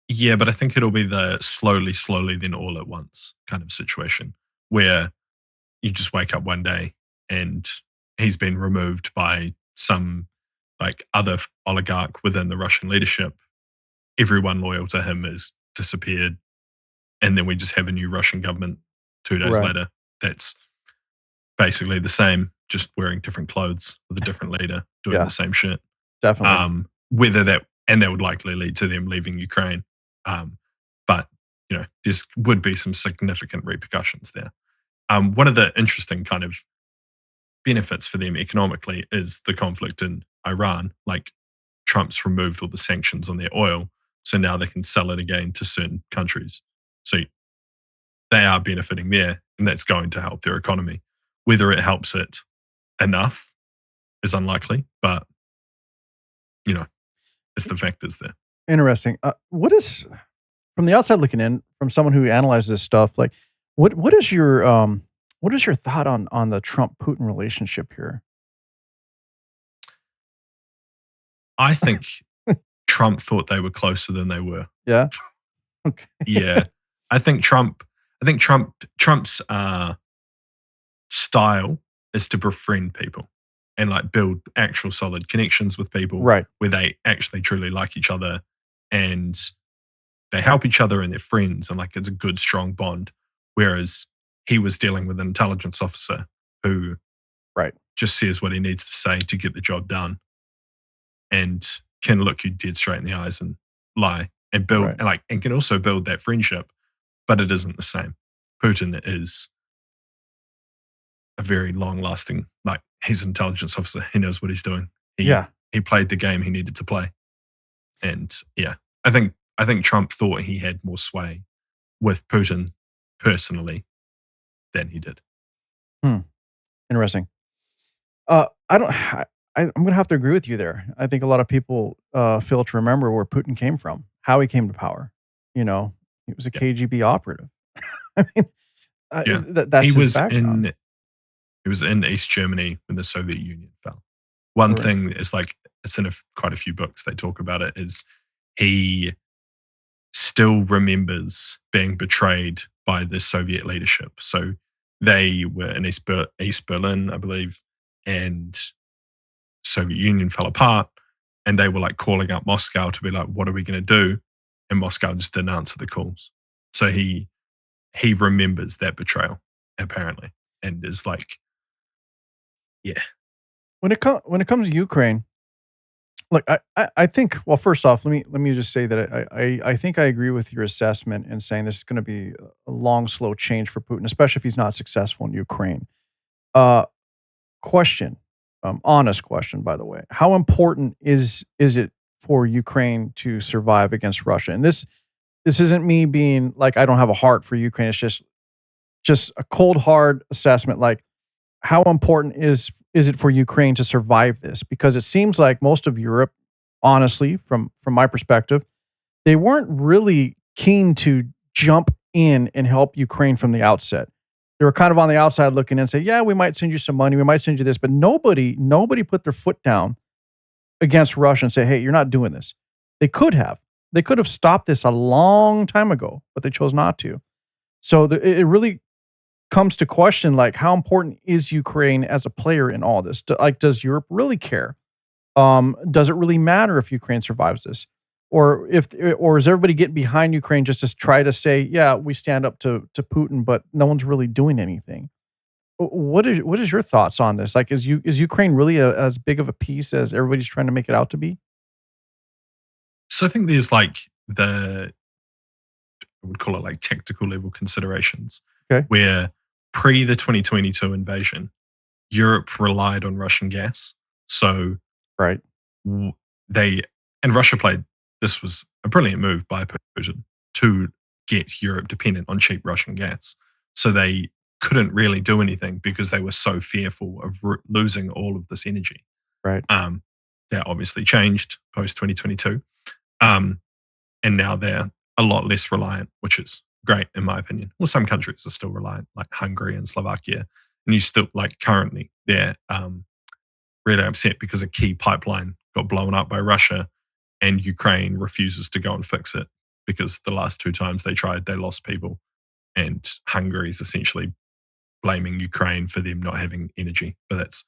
Yeah, but I think it'll be the slowly, then all at once kind of situation where you just wake up one day and he's been removed by some like other oligarch within the Russian leadership. Everyone loyal to him has disappeared. And then we just have a new Russian government 2 days Right. later that's basically the same, just wearing different clothes with a different leader doing the Yeah, same shit. definitely. That would likely lead to them leaving Ukraine. Um, but this would be some significant repercussions there. One of the interesting kind of benefits for them economically is the conflict in Iran. Like Trump's removed all the sanctions on their oil, so now they can sell it again to certain countries. So they are benefiting there, and that's going to help their economy. Whether it helps it enough is unlikely, but it's the factors there. Interesting. What is from the outside looking in, from someone who analyzes this stuff, like what is your thought on the Trump Putin relationship here? I think Trump thought they were closer than they were. Yeah. Okay. Yeah, I think Trump's style is to befriend people and like build actual solid connections with people Right. where they actually truly like each other and they help each other and they're friends and like it's a good strong bond. Whereas he was dealing with an intelligence officer who Right. just says what he needs to say to get the job done and can look you dead straight in the eyes and lie and build Right. and can also build that friendship, but it isn't the same. Putin is a very long lasting, like he's an intelligence officer. He knows what he's doing. He Yeah. he played the game he needed to play. And yeah, I think Trump thought he had more sway with Putin personally than he did. Hmm. Interesting. I don't. I'm gonna have to agree with you there. I think a lot of people fail to remember where Putin came from, how he came to power. He was a Yeah. KGB operative. I mean, Yeah. that's He his was background. in he was in East Germany when the Soviet Union fell. One Right. thing is like it's in quite a few books they talk about it, is he still remembers being betrayed by the Soviet leadership. So they were in East Berlin, I believe, and Soviet Union fell apart, and they were like calling out Moscow to be like, "What are we going to do?" And Moscow just didn't answer the calls. So he remembers that betrayal apparently, and is like, yeah, When it comes to Ukraine, look, I think, well, first off, let me just say that I think I agree with your assessment in saying this is gonna be a long, slow change for Putin, especially if he's not successful in Ukraine. Uh, question, honest question, by the way. How important is it for Ukraine to survive against Russia? And this isn't me being like, I don't have a heart for Ukraine. It's just a cold, hard assessment, like, how important is it for Ukraine to survive this? Because it seems like most of Europe, honestly, from my perspective, they weren't really keen to jump in and help Ukraine from the outset. They were kind of on the outside looking in and say, "Yeah, we might send you some money, we might send you this," but nobody put their foot down against Russia and say, "Hey, you're not doing this." They could have. They could have stopped this a long time ago, but they chose not to. So it really comes to question, like, how important is Ukraine as a player in all this? Like, does Europe really care? Does it really matter if Ukraine survives this, or is everybody getting behind Ukraine just to try to say, yeah, we stand up to Putin, but no one's really doing anything? What is your thoughts on this? Like, is Ukraine really as big of a piece as everybody's trying to make it out to be? so I think there's like the, I would call it like tactical level considerations, Okay, where pre the 2022 invasion, Europe relied on Russian gas. So right, w- they, and Russia played, this was a brilliant move by Putin to get Europe dependent on cheap Russian gas. So they couldn't really do anything because they were so fearful of losing all of this energy. right, Um, that obviously changed post 2022. Um, and now they're a lot less reliant, which is great in my opinion. Well, some countries are still reliant, like Hungary and Slovakia, and you still like currently they're really upset because a key pipeline got blown up by Russia, and Ukraine refuses to go and fix it because the last two times they tried, they lost people, and Hungary is essentially blaming Ukraine for them not having energy, but that's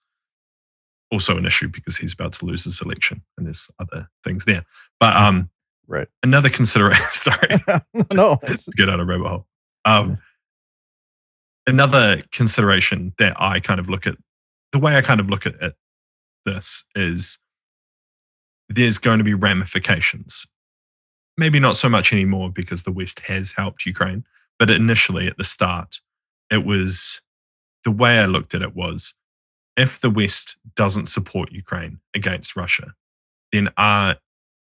also an issue because he's about to lose his election, and there's other things there. But right. another consideration, sorry, No, to get out of rabbit hole. Um, Another consideration that I kind of look at, the way I kind of look at this is there's going to be ramifications. Maybe not so much anymore because the West has helped Ukraine, but initially at the start, it was, the way I looked at it was, if the West doesn't support Ukraine against Russia, then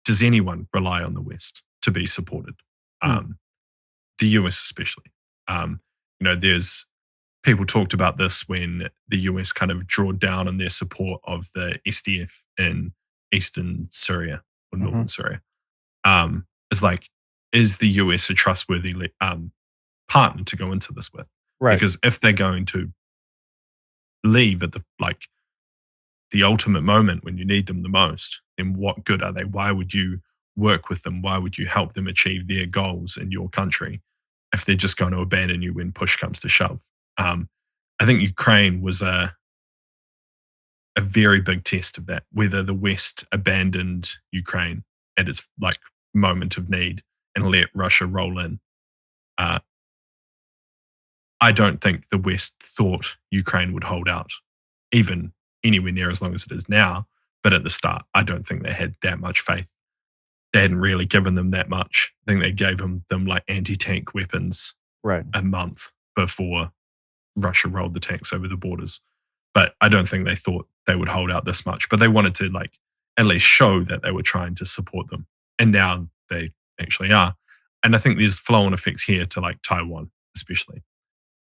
does anyone rely on the West to be supported? Hmm. Um, the US especially. Um, there's people talked about this when the US kind of drew down on their support of the SDF in eastern Syria or Mhm. northern Syria. It's like, is the US a trustworthy partner to go into this with? Right. Because if they're going to leave at the ultimate moment when you need them the most, then what good are they? Why would you work with them? Why would you help them achieve their goals in your country if they're just going to abandon you when push comes to shove? Um, I think Ukraine was a very big test of that, whether the West abandoned Ukraine at its like moment of need and let Russia roll in. Uh, I don't think the West thought Ukraine would hold out, even anywhere near as long as it is now. But at the start, I don't think they had that much faith. They hadn't really given them that much. I think they gave them like anti-tank weapons Right. a month before Russia rolled the tanks over the borders. But I don't think they thought they would hold out this much. But they wanted to like at least show that they were trying to support them. And now they actually are. And I think there's flow-on effects here to like Taiwan, especially.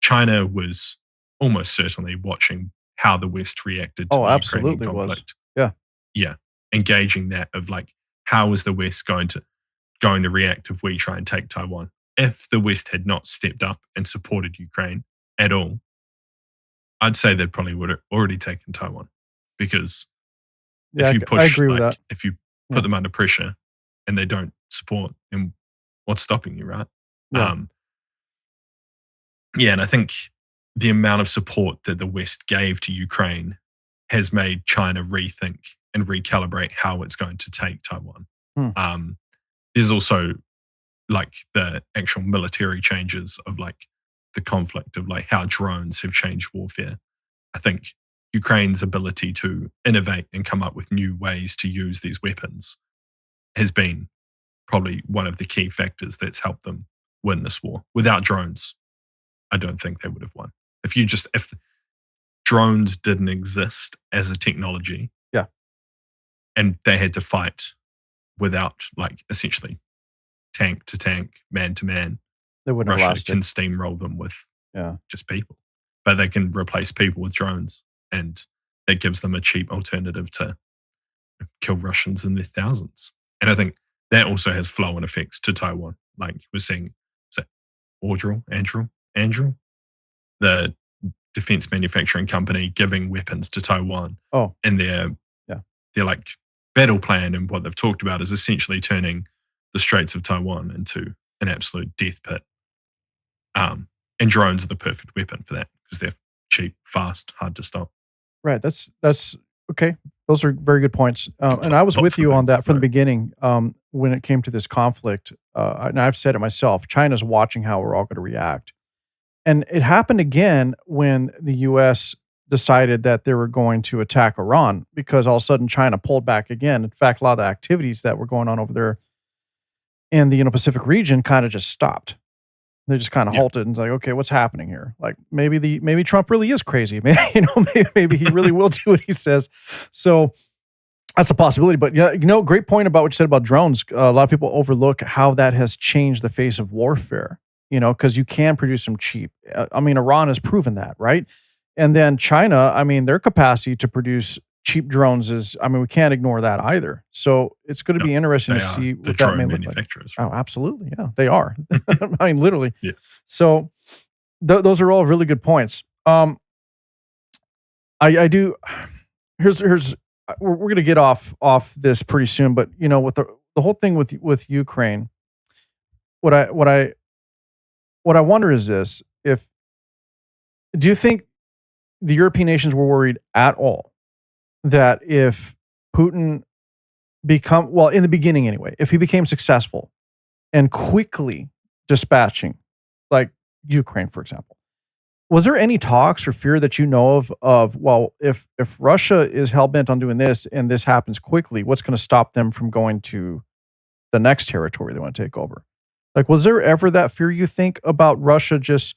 China was almost certainly watching how the West reacted to Oh, the Ukrainian absolutely was. conflict. Yeah. Yeah. Engaging that of like, how is the West going to react if we try and take Taiwan? If the West had not stepped up and supported Ukraine at all, I'd say they probably would have already taken Taiwan because Yeah, if you I push, agree with that. if you Yeah. put them under pressure and they don't support, then what's stopping you, right? Yeah. Yeah, and I think the amount of support that the West gave to Ukraine has made China rethink and recalibrate how it's going to take Taiwan. Hmm. There's also like the actual military changes of like the conflict of like how drones have changed warfare. I think Ukraine's ability to innovate and come up with new ways to use these weapons has been probably one of the key factors that's helped them win this war. Without drones, I don't think they would have won. If drones didn't exist as a technology, Yeah. and they had to fight without like essentially tank to tank, man to man, They wouldn't have Russia lasted. can steamroll them with Yeah. just people. But they can replace people with drones, and that gives them a cheap alternative to kill Russians in their thousands. And I think that also has flow-on effects to Taiwan. Like we're seeing, is it Andrew, the defense manufacturing company giving weapons to Taiwan, Oh, and yeah. their like battle plan and what they've talked about is essentially turning the Straits of Taiwan into an absolute death pit. And drones are the perfect weapon for that because they're cheap, fast, hard to stop. Right. That's okay. Those are very good points. And I was Lots with of you on things, that from the sorry. beginning. When it came to this conflict, and I've said it myself, China's watching how we're all going to react. And it happened again when the US decided that they were going to attack Iran because all of a sudden China pulled back again. In fact, a lot of the activities that were going on over there in the Pacific region kind of just stopped. They just kind of Yeah. halted and it's like, okay, what's happening here? Like maybe Trump really is crazy. Maybe maybe he really will do what he says. So that's a possibility. But yeah, great point about what you said about drones. A lot of people overlook how that has changed the face of warfare. Because you can produce them cheap. I mean, Iran has proven that, right? And then China, I mean, their capacity to produce cheap drones is, I mean, we can't ignore that either. So it's going to No, be interesting they to are see the what that may drone look like. manufacturers. Oh, absolutely. Yeah, they are. I mean, literally. Yeah. So those are all really good points. I do. Here's we're going to get off this pretty soon, but with the whole thing with Ukraine, what I wonder is this: if do you think the European nations were worried at all that if Putin in the beginning anyway, if he became successful and quickly dispatching, like Ukraine, for example, was there any talks or fear that you know of well, if Russia is hell bent on doing this and this happens quickly, what's going to stop them from going to the next territory they want to take over? Like, was there ever that fear, you think, about Russia just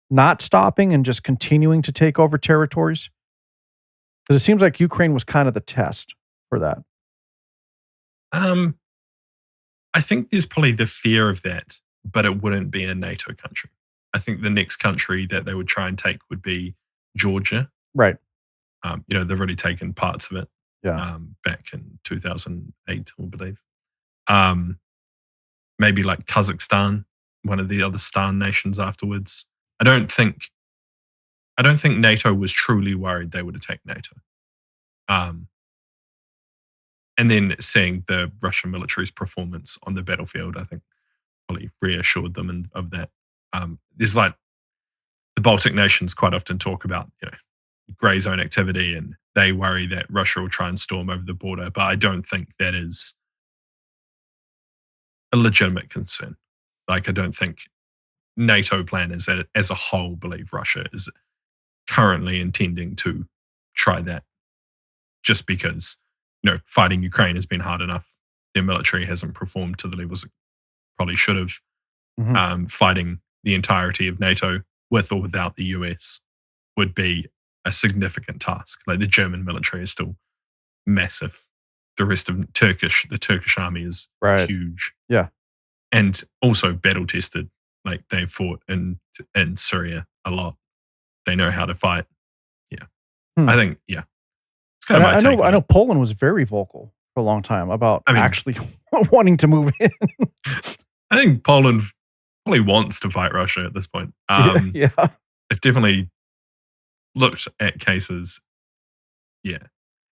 not stopping and just continuing to take over territories? Because it seems like Ukraine was kind of the test for that. Um, I think there's probably the fear of that, but it wouldn't be a NATO country. I think the next country that they would try and take would be Georgia. Right. They've already taken parts of it Yeah. back in 2008, I believe. Maybe like Kazakhstan, one of the other Stan nations afterwards. I don't think NATO was truly worried they would attack NATO. And then seeing the Russian military's performance on the battlefield, I think probably reassured them of that. There's like the Baltic nations quite often talk about, grey zone activity, and they worry that Russia will try and storm over the border. But I don't think that is a legitimate concern. Like, I don't think NATO planners as a whole believe Russia is currently intending to try that just because, fighting Ukraine has been hard enough. Their military hasn't performed to the levels it probably should have. Mhm. Fighting the entirety of NATO with or without the US would be a significant task. Like the German military is still massive. The Turkish army is Right. huge Yeah. and also battle tested. Like they've fought in Syria a lot. They know how to fight. Yeah. Hmm. I think, it's kind And of my I take know on I know it. Poland was very vocal for a long time about I mean, actually wanting to move in. I think Poland probably wants to fight Russia at this point. Yeah, yeah. They've definitely looked at cases. Yeah.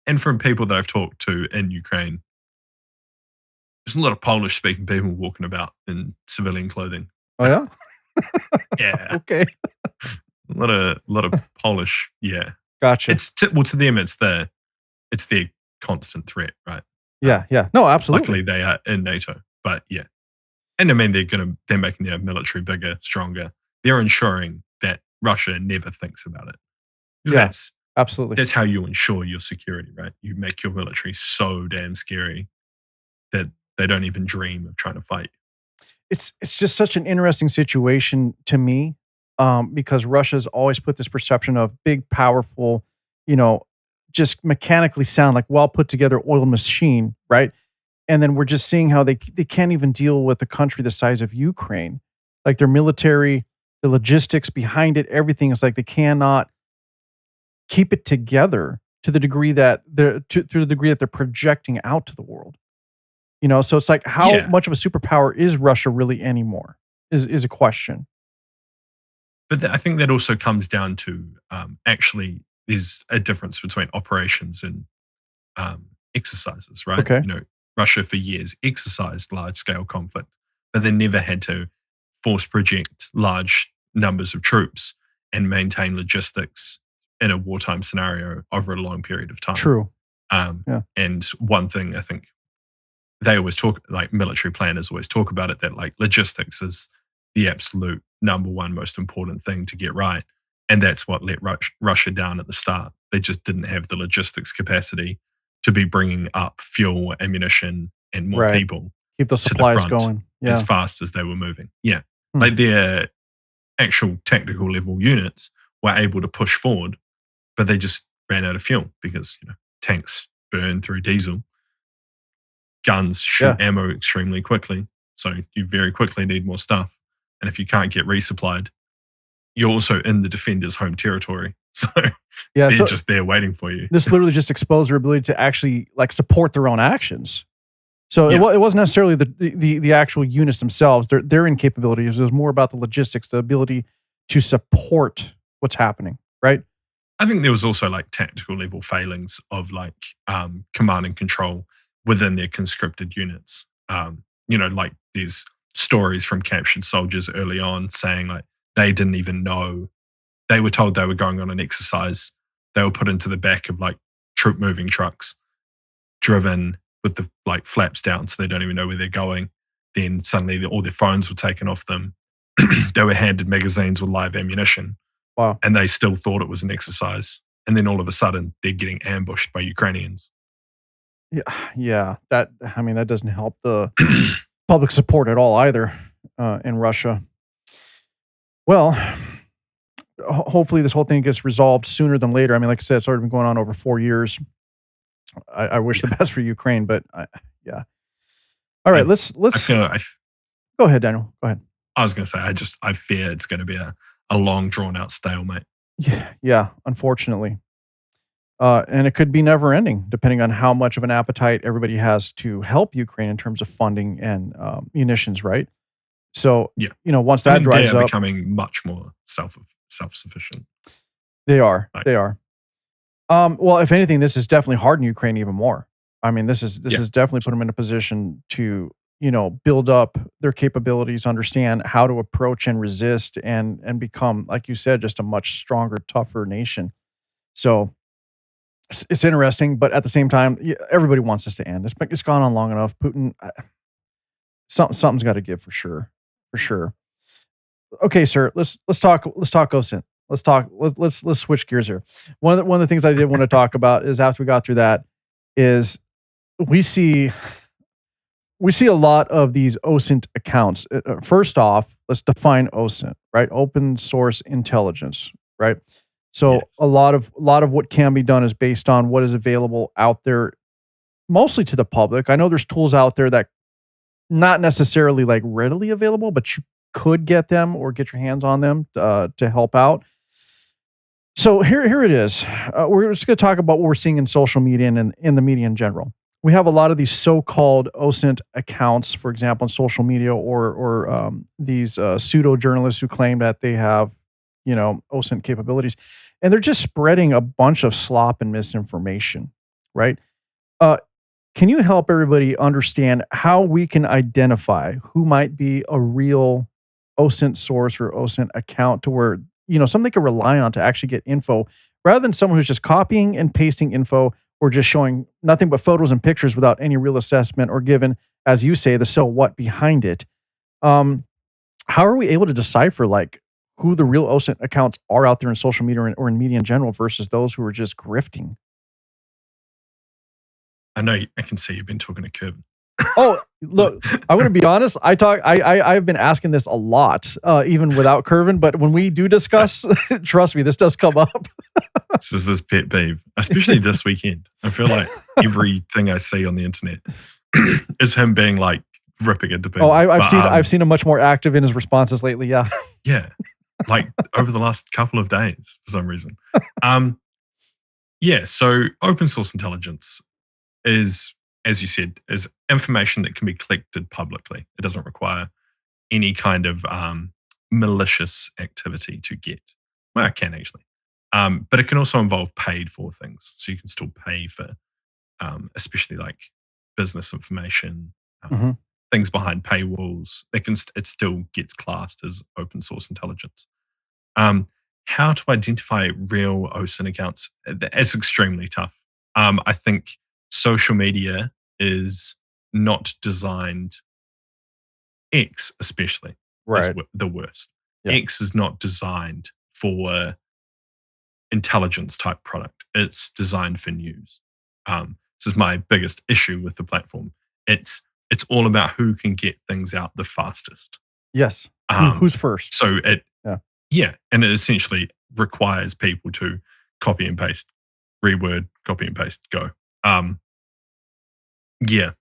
And from people that I've talked to in Ukraine, there's a lot of Polish speaking people walking about in civilian clothing. Oh yeah. Yeah. Okay. A lot of Polish. Yeah. Gotcha. Well, to them, it's their constant threat, right? Yeah. Yeah. No, absolutely. Luckily, they are in NATO, but yeah, and I mean they're making their military bigger, stronger. They're ensuring that Russia never thinks about it. 'Cause Yeah. Absolutely. that's how you ensure your security, right? You make your military so damn scary that they don't even dream of trying to fight. It's just such an interesting situation to me, because Russia's always put this perception of big, powerful, you know, just mechanically sound like well put together oiled machine, right? And then we're just seeing how they can't even deal with a country the size of Ukraine. Like their military, the logistics behind it, everything is like they cannot keep it together to the degree that to the degree that they're projecting out to the world. So it's like how Yeah, much of a superpower is Russia really anymore? Is a question. but I think that also comes down to actually there's a difference between operations and exercises, right? Okay. Russia for years exercised large scale conflict, but they never had to force project large numbers of troops and maintain logistics in a wartime scenario over a long period of time. True. Yeah. And one thing I think they always talk, like military planners always talk about it, that like logistics is the absolute number one most important thing to get right. And that's what let Russia down at the start. They just didn't have the logistics capacity to be bringing up fuel, ammunition, and more Right. people Keep those to the supplies front going. as Yeah. fast as they were moving. Yeah. Hmm. Like their actual tactical level units were able to push forward, but they just ran out of fuel because, tanks burn through diesel, guns shoot Yeah. ammo extremely quickly. So you very quickly need more stuff. And if you can't get resupplied, you're also in the defender's home territory. So Yeah. they're So just there waiting for you. this literally just exposed their ability to actually like support their own actions. So Yeah. it wasn't necessarily the actual units themselves, their incapabilities. It was more about the logistics, the ability to support what's happening, right? I think there was also like tactical level failings of like command and control within their conscripted units. Like there's stories from captured soldiers early on saying like they didn't even know, they were told they were going on an exercise. They were put into the back of like troop moving trucks, driven with the like flaps down, so they don't even know where they're going. Then suddenly all their phones were taken off them. They were handed magazines with live ammunition, Wow. and they still thought it was an exercise. And then all of a sudden, they're getting ambushed by Ukrainians. Yeah. Yeah. That doesn't help the public support at all either, in Russia. Well, hopefully this whole thing gets resolved sooner than later. I mean, like I said, it's already been going on over 4 years. I wish the Yeah. best for Ukraine, but yeah. All right, And let's I feel go ahead, Daniel. Go ahead. I was going to say I fear it's going to be a long drawn out stalemate. Yeah, yeah, unfortunately. And it could be never ending, depending on how much of an appetite everybody has to help Ukraine in terms of funding and munitions, right? So, Yeah, once I that think they dries are up, becoming much more self sufficient. they are. Like, They are. Well, if anything, this has definitely hardened Ukraine even more. I mean, this yeah, has definitely put them in a position to, build up their capabilities, understand how to approach and resist, and become, like you said, just a much stronger, tougher nation. So it's interesting, but at the same time, everybody wants this to end. It's gone on long enough. Putin, something's got to give for sure, for sure. Okay, sir. Let's talk OSINT. Let's switch gears here. One of the things I did want to talk about is after we got through that is we see a lot of these OSINT accounts. First off, let's define OSINT, right? Open source intelligence, right? So yes, a lot of what can be done is based on what is available out there, mostly to the public. I know there's tools out there that not necessarily like readily available, but you could get them or get your hands on them to help out. So here it is. We're just going to talk about what we're seeing in social media and in the media in general. We have a lot of these so-called OSINT accounts, for example, in social media, or these pseudo journalists who claim that they have, OSINT capabilities, and they're just spreading a bunch of slop and misinformation, right? Uh, can you help everybody understand how we can identify who might be a real OSINT source or OSINT account to where, something they can rely on to actually get info rather than someone who's just copying and pasting info or just showing nothing but photos and pictures without any real assessment or given, as you say, the so what behind it. Um, how are we able to decipher like who the real OSINT accounts are out there in social media or in media in general versus those who are just grifting? I know I can see you've been talking to Kevin. Oh, look, I want to be honest. I've been asking this a lot, even without Curvin. But when we do discuss, trust me, this does come up. This is his pet peeve, especially this weekend. I feel like everything I see on the internet is him being like ripping into people. Oh, I've seen him much more active in his responses lately. Yeah, yeah, like over the last couple of days for some reason. Yeah, so open source intelligence is, as you said, is information that can be collected publicly. It doesn't require any kind of malicious activity to get. Well, it can actually. But it can also involve paid for things. So you can still pay for, especially like business information, things behind paywalls. It still gets classed as open source intelligence. How to identify real OSINT accounts? It's extremely tough. I think social media is not designed, X especially, is right. the worst. Yeah. X is not designed for intelligence type product. It's designed for news. This is my biggest issue with the platform. It's all about who can get things out the fastest. Yes. Who's first? So and it essentially requires people to copy and paste, reword, copy and paste, go. Yeah.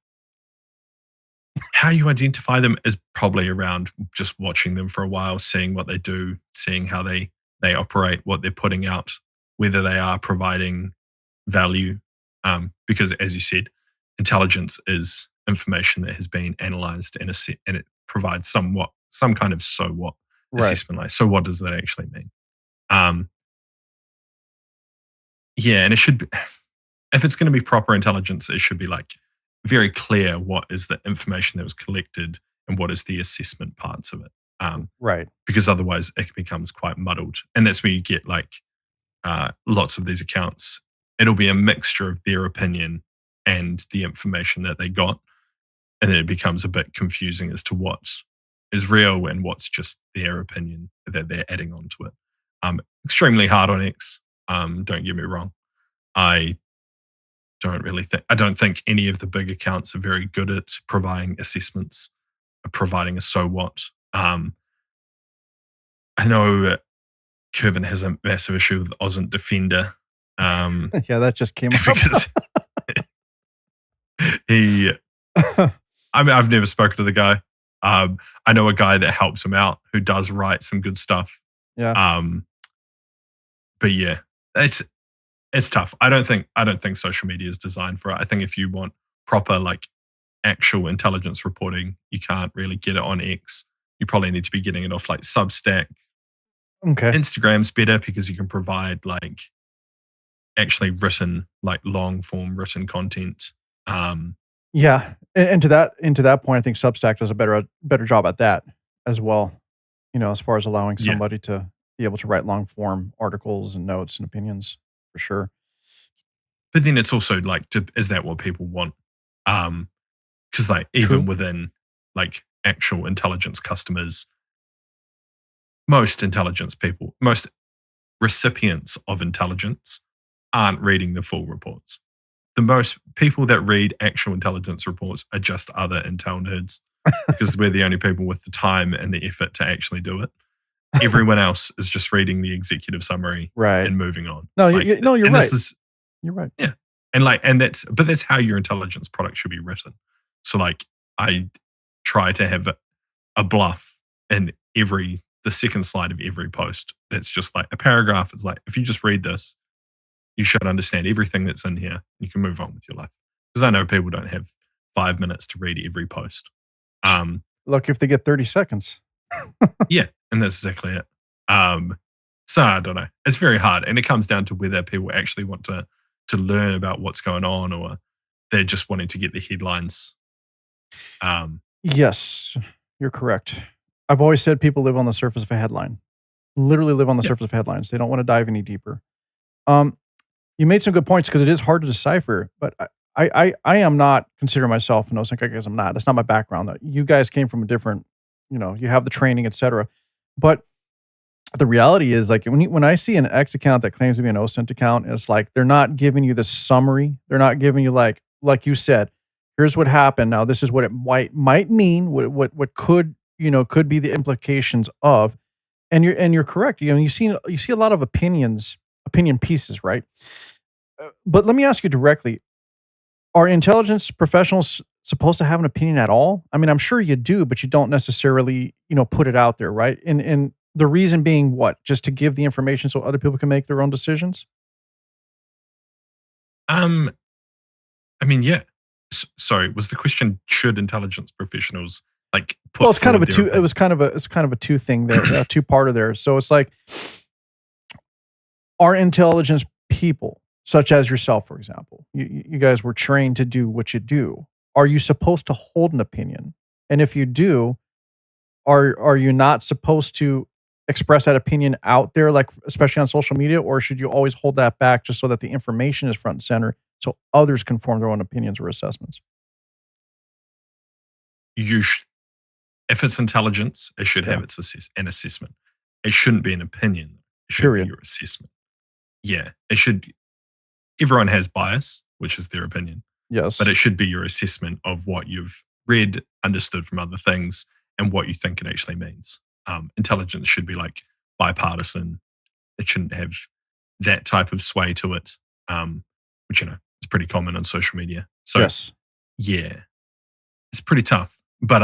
How you identify them is probably around just watching them for a while, seeing what they do, seeing how they operate, what they're putting out, whether they are providing value. Because as you said, intelligence is information that has been analyzed and it provides some kind of so what assessment. Like, so what does that actually mean? And it should be, if it's going to be proper intelligence, it should be like very clear what is the information that was collected and what is the assessment parts of it. Right. Because otherwise it becomes quite muddled. And that's where you get like lots of these accounts. It'll be a mixture of their opinion and the information that they got. And then it becomes a bit confusing as to what is real and what's just their opinion that they're adding onto it. Extremely hard on X. Don't get me wrong. I don't think any of the big accounts are very good at providing assessments, providing a so what. I know Kevin has a massive issue with OSINT Defender. Yeah, that just came up. Because I've never spoken to the guy. I know a guy that helps him out who does write some good stuff. Yeah. But yeah, it's tough. I don't think social media is designed for it. I think if you want proper like actual intelligence reporting, you can't really get it on X. You probably need to be getting it off like Substack. Okay. Instagram's better because you can provide like actually written, like long form written content. Yeah, and to that point, I think Substack does a better job at that as well. As far as allowing somebody to be able to write long form articles and notes and opinions, for sure. But then it's also like, is that what people want? Because like even within like actual intelligence customers, most recipients of intelligence aren't reading the full reports. The most people that read actual intelligence reports are just other Intel nerds because we're the only people with the time and the effort to actually do it. Everyone else is just reading the executive summary and moving on. No, you're right. You're right. Yeah. And that's how your intelligence product should be written. So like I try to have a bluff in the second slide of every post. That's just like a paragraph. It's like, if you just read this, you should understand everything that's in here. You can move on with your life. Because I know people don't have 5 minutes to read every post. Look, if they get 30 seconds. Yeah, and that's exactly it. So I don't know. It's very hard. And it comes down to whether people actually want to to learn about what's going on, or they're just wanting to get the headlines. Yes, you're correct. I've always said people live on the surface of a headline. Literally live on the Yeah. surface of headlines. They don't want to dive any deeper. Um, you made some good points because it is hard to decipher, but I am not considering myself an OSINT. I guess I'm not. That's not my background. You guys came from a different, you have the training, etc. But the reality is, like, when I see an X account that claims to be an OSINT account, it's like they're not giving you the summary. They're not giving you like you said, here's what happened. Now this is what it might mean. What could be the implications of. And you're correct. You see a lot of opinion pieces, right? But let me ask you directly: are intelligence professionals supposed to have an opinion at all? I mean, I'm sure you do, but you don't necessarily, put it out there, right? And the reason being what? Just to give the information so other people can make their own decisions? Um, I mean, yeah. Sorry, was the question, should intelligence professionals like Well, put it's kind of a forward their two. It opinion? was kind of a two thing there, two-parter there. So it's like, are intelligence people, such as yourself, for example, you guys were trained to do what you do. Are you supposed to hold an opinion? And if you do, are you not supposed to express that opinion out there, like especially on social media, or should you always hold that back just so that the information is front and center, so others can form their own opinions or assessments? You sh- if it's intelligence, it should Yeah. have an assessment. It shouldn't be an opinion. It should be Period. your assessment. Yeah, it should. Everyone has bias, which is their opinion, but Yes. it should be your assessment of what you've read, understood from other things, and what you think it actually means. Intelligence should be like bipartisan. It shouldn't have that type of sway to it, which is pretty common on social media. So Yes. yeah, it's pretty tough. But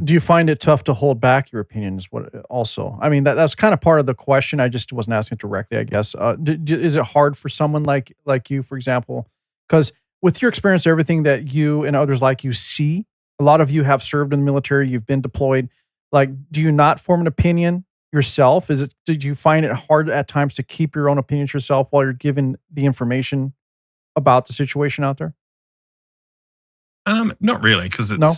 Do you find it tough to hold back your opinions? What also? I mean, that's kind of part of the question. I just wasn't asking directly, I guess. Is it hard for someone like you, for example? Because with your experience, everything that you and others like you see, a lot of you have served in the military. You've been deployed. Like, do you not form an opinion yourself? Did you find it hard at times to keep your own opinions yourself while you're given the information about the situation out there? not really, because No,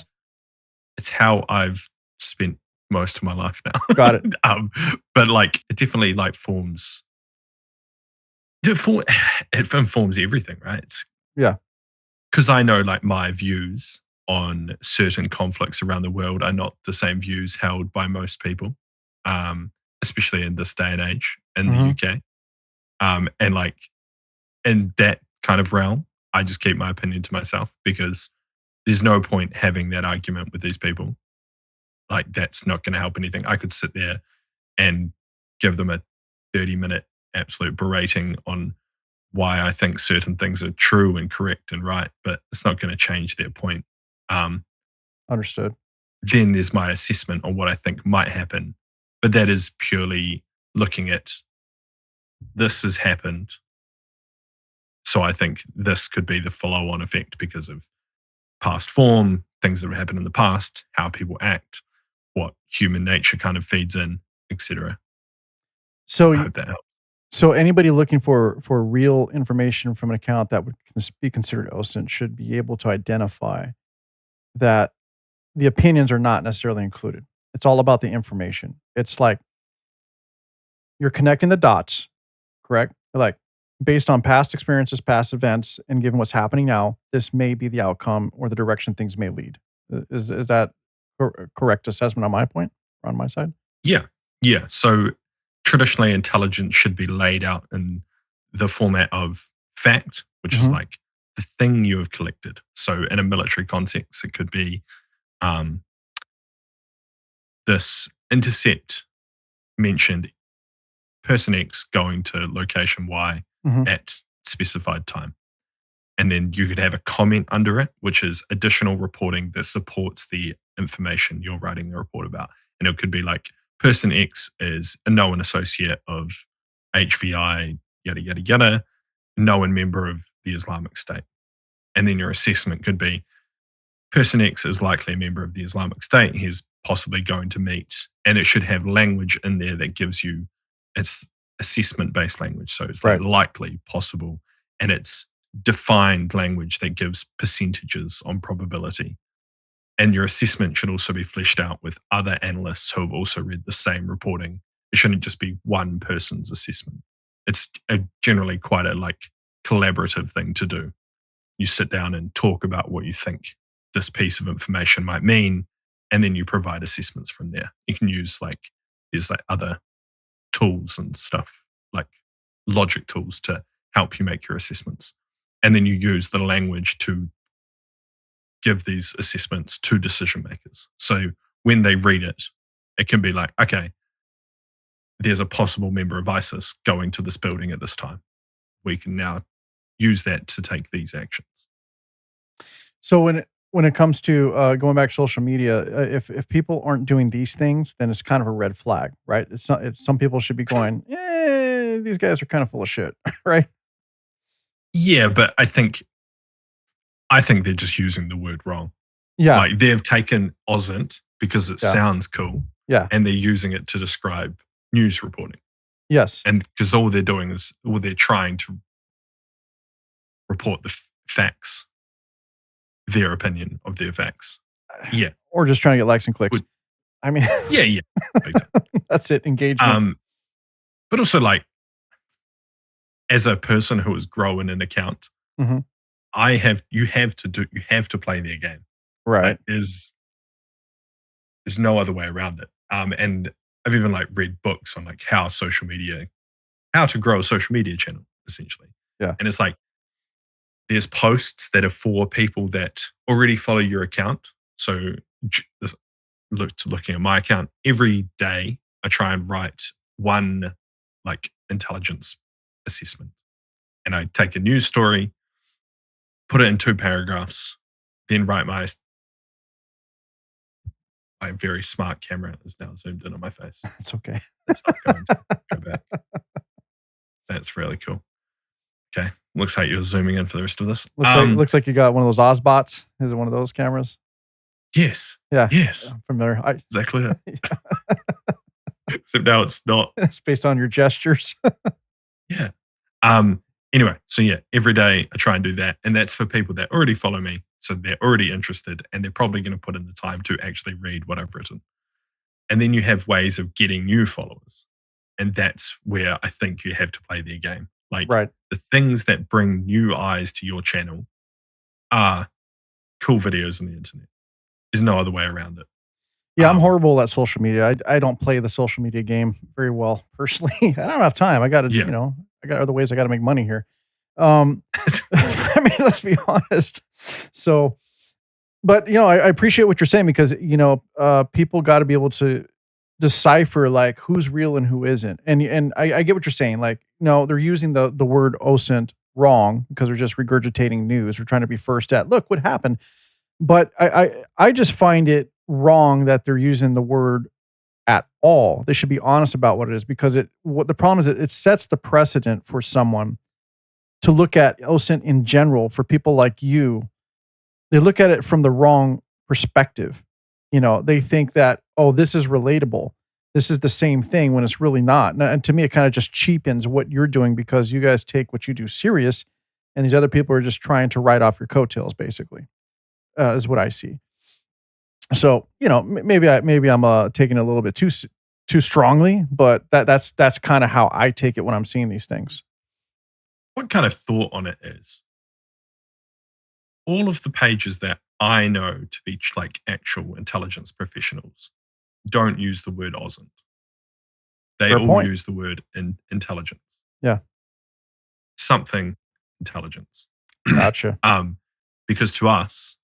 it's how I've spent most of my life now. got it. But like, it definitely like forms. It informs everything, right? It's Yeah, because I know like my views on certain conflicts around the world are not the same views held by most people, especially in this day and age in the hmm, UK. And like in that kind of realm, I just keep my opinion to myself because there's no point having that argument with these people. Like that's not going to help anything. I could sit there and give them a 30-minute absolute berating on why I think certain things are true and correct and right, but it's not going to change their point. Um, understood. then there's my assessment on what I think might happen, but that is purely looking at this has happened. So I think this could be the follow on effect because of past form, things that have happened in the past, how people act, what human nature kind of feeds in, etc. So So I hope that helps. So anybody looking for real information from an account that would be considered OSINT should be able to identify that the opinions are not necessarily included. It's all about the information. It's like you're connecting the dots, correct? Like based on past experiences, past events, and given what's happening now, this may be the outcome or the direction things may lead. Is that correct assessment on my point or on my side? Yeah. Yeah. So traditionally, intelligence should be laid out in the format of fact, which is Hmm. like the thing you have collected. So in a military context, it could be um, this intercept mentioned person X going to location Y Hmm. at specified time. And then you could have a comment under it, which is additional reporting that supports the information you're writing the report about. And it could be like person X is a known associate of HVI, yada, yada, yada, known member of the Islamic State. And then your assessment could be person X is likely a member of the Islamic State. He's possibly going to meet, and it should have language in there that gives you it's assessment based language. So it's like Right. likely, possible, and it's defined language that gives percentages on probability. And your assessment should also be fleshed out with other analysts who have also read the same reporting. It shouldn't just be one person's assessment. It's generally quite a collaborative thing to do. You sit down and talk about what you think this piece of information might mean, and then you provide assessments from there. You can use there's other tools and stuff, like logic tools, to help you make your assessments. And then you use the language to give these assessments to decision makers. So when they read it, it can be like, okay, there's a possible member of ISIS going to this building at this time. We can now use that to take these actions. So when it comes to going back to social media, if people aren't doing these things, then it's kind of a red flag, right? Some people should be going, these guys are kind of full of shit, right? Yeah, but I think they're just using the word wrong. Yeah. Like they've taken OSINT because it sounds cool. Yeah. And they're using it to describe news reporting. Yes. And because all they're doing is, they're trying to report the facts, their opinion of their facts. Yeah. Or just trying to get likes and clicks. I mean, yeah. Exactly. That's it. Engagement. But also, as a person who has grown an account, mm-hmm. you have to play their game. Right. There's no other way around it. And I've even read books on how to grow a social media channel, essentially. Yeah. And it's there's posts that are for people that already follow your account. So looking at my account, every day I try and write one intelligence assessment. And I take a news story, put it in 2 paragraphs, then write my very smart camera is now zoomed in on my face. It's okay. It's not going to go back. That's really cool. Okay. Looks like you're zooming in for the rest of this. Looks like you got one of those Ozbots. Is it one of those cameras? Yes. Yeah. Yes. I'm familiar. Exactly it. Except now it's not. It's based on your gestures. Yeah. Anyway, so yeah, every day I try and do that. And that's for people that already follow me. So they're already interested and they're probably going to put in the time to actually read what I've written. And then you have ways of getting new followers. And that's where I think you have to play their game. Right. The things that bring new eyes to your channel are cool videos on the internet. There's no other way around it. Yeah, I'm horrible at social media. I don't play the social media game very well personally. I don't have time. I got to, I got other ways I got to make money here. I mean, let's be honest. So, but I appreciate what you're saying because people got to be able to decipher who's real and who isn't. And I get what you're saying. They're using the word OSINT wrong because they're just regurgitating news. We're trying to be first at look what happened. But I just find it wrong that they're using the word at all. They should be honest about what it is because what the problem is it sets the precedent for someone to look at OSINT in general. For people like you, they look at it from the wrong perspective. They think that, this is relatable. This is the same thing when it's really not. And to me, it kind of just cheapens what you're doing because you guys take what you do serious and these other people are just trying to write off your coattails, basically, is what I see. So, maybe I'm taking it a little bit too strongly, but that's kind of how I take it when I'm seeing these things. What kind of thought on it is? All of the pages that I know to be actual intelligence professionals don't use the word OSINT. They Fair all point. use the word intelligence. Yeah. Something intelligence. Gotcha. Because to us,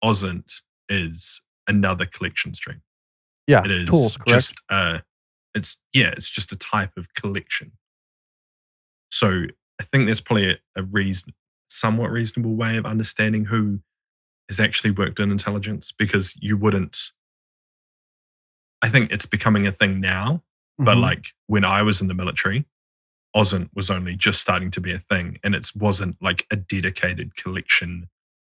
OSINT is another collection stream. Yeah. It is tools, correct? It's just a type of collection. So I think there's probably a somewhat reasonable way of understanding who has actually worked in intelligence because you wouldn't. I think it's becoming a thing now, but when I was in the military, OSINT was only just starting to be a thing, and it wasn't a dedicated collection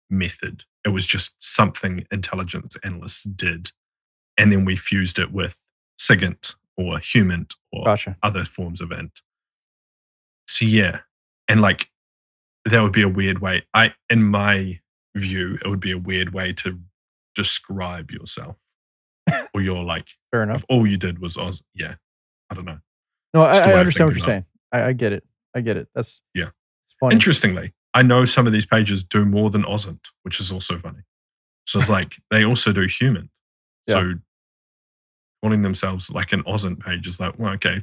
method. It was just something intelligence analysts did, and then we fused it with SIGINT or HUMINT or Gotcha. other forms of INT. So yeah, and that would be a weird way. In my view, it would be a weird way to describe yourself, or you're like, Fair if enough. all you did was yeah, I don't know. No, Just a I way of understand what thinking you're about it. saying. I get it. I get it. That's Yeah. it's funny. Interestingly, I know some of these pages do more than OSINT, which is also funny. So it's like they also do human. Yeah. So calling themselves like an OSINT page is like, well, okay,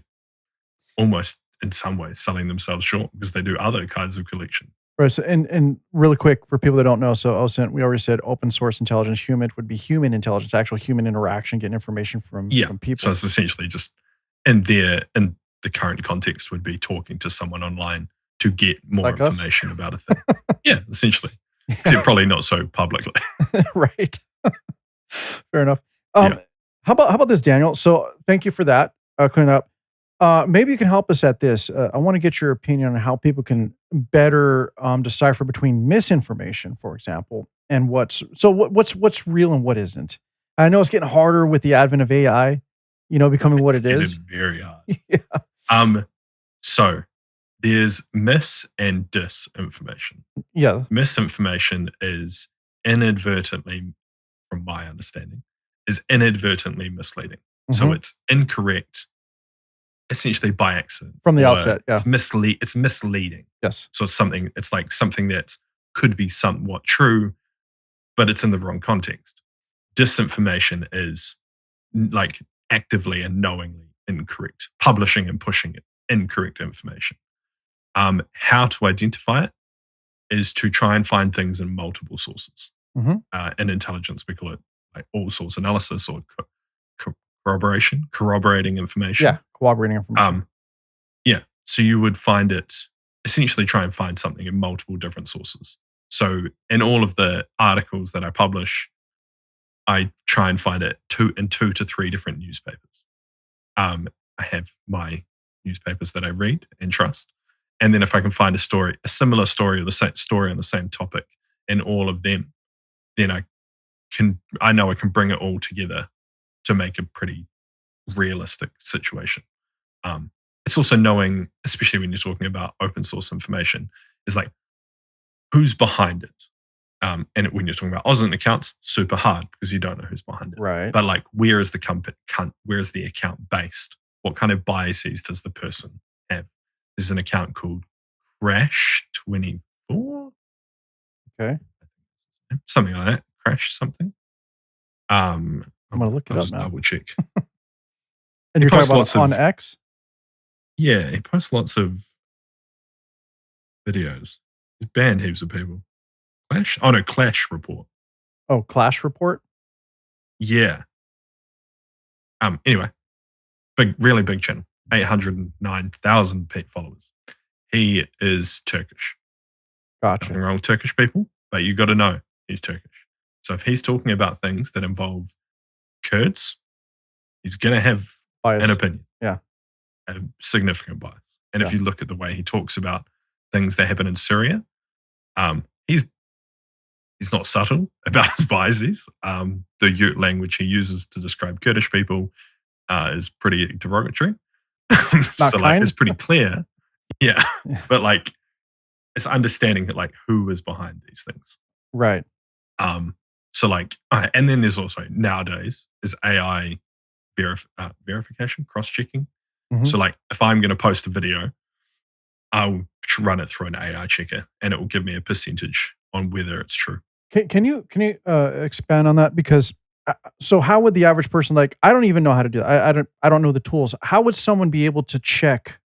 almost in some ways selling themselves short because they do other kinds of collection. Right. So, and really quick for people that don't know, so OSINT, we already said open source intelligence. Human would be human intelligence, actual human interaction, getting information from people. So it's essentially just in the current context would be talking to someone online to get more Like us? information about a thing. Yeah, essentially. Except probably not so publicly. Right. Fair enough. Yeah. How about this, Daniel? So thank you for that, clearing up. Maybe you can help us at this. I want to get your opinion on how people can better decipher between misinformation, for example, and what's real and what isn't. I know it's getting harder with the advent of AI, becoming what It's it is. very hard. Yeah. So there's mis and disinformation. Yeah. Misinformation is inadvertently, from my understanding, is inadvertently misleading. So Mhm. it's incorrect, essentially by accident. From the or outset, yeah. It's misleading. Yes. So it's like something that could be somewhat true, but it's in the wrong context. Disinformation is like actively and knowingly incorrect, publishing and pushing it incorrect information. How to identify it is to try and find things in multiple sources. Mhm. In intelligence, we call it like all source analysis or corroborating information. Yeah. Corroborating information. Yeah. So you would find it, essentially try and find something in multiple different sources. So in all of the articles that I publish, I try and find it in 2 to 3 different newspapers. I have my newspapers that I read and trust. And then if I can find a similar story or the same story on the same topic in all of them, then I know I can bring it all together to make a pretty realistic situation. It's also knowing, especially when you're talking about open source information, is like who's behind it. And when you're talking about OSINT accounts, super hard because you don't know who's behind it. Right. But like, where is the account based? What kind of biases does the person have? There's an account called Crash24. Okay. Something like that. Crash something. I'm gonna look it I'll up just now. double check. And you're talking about on X? Yeah, he posts lots of videos. He's banned heaps of people. Clash Report. Oh, Clash Report? Yeah. Anyway, really big channel. 809,000 followers. He is Turkish. Gotcha. Nothing wrong with Turkish people, but you got to know he's Turkish. So if he's talking about things that involve Kurds, he's going to have Bias. an opinion. Yeah. A significant bias. And if you look at the way he talks about things that happen in Syria, he's not subtle about his biases. The language he uses to describe Kurdish people is pretty derogatory. Not kind? It's pretty clear. Yeah. But like, it's understanding that like who is behind these things. Right. And then there's also nowadays is AI verification, cross-checking. Mhm. So like if I'm going to post a video, I'll run it through an AI checker and it will give me a percentage on whether it's true. Can you expand on that? Because so how would the average person, like, I don't even know how to do that. I don't know the tools. How would someone be able to check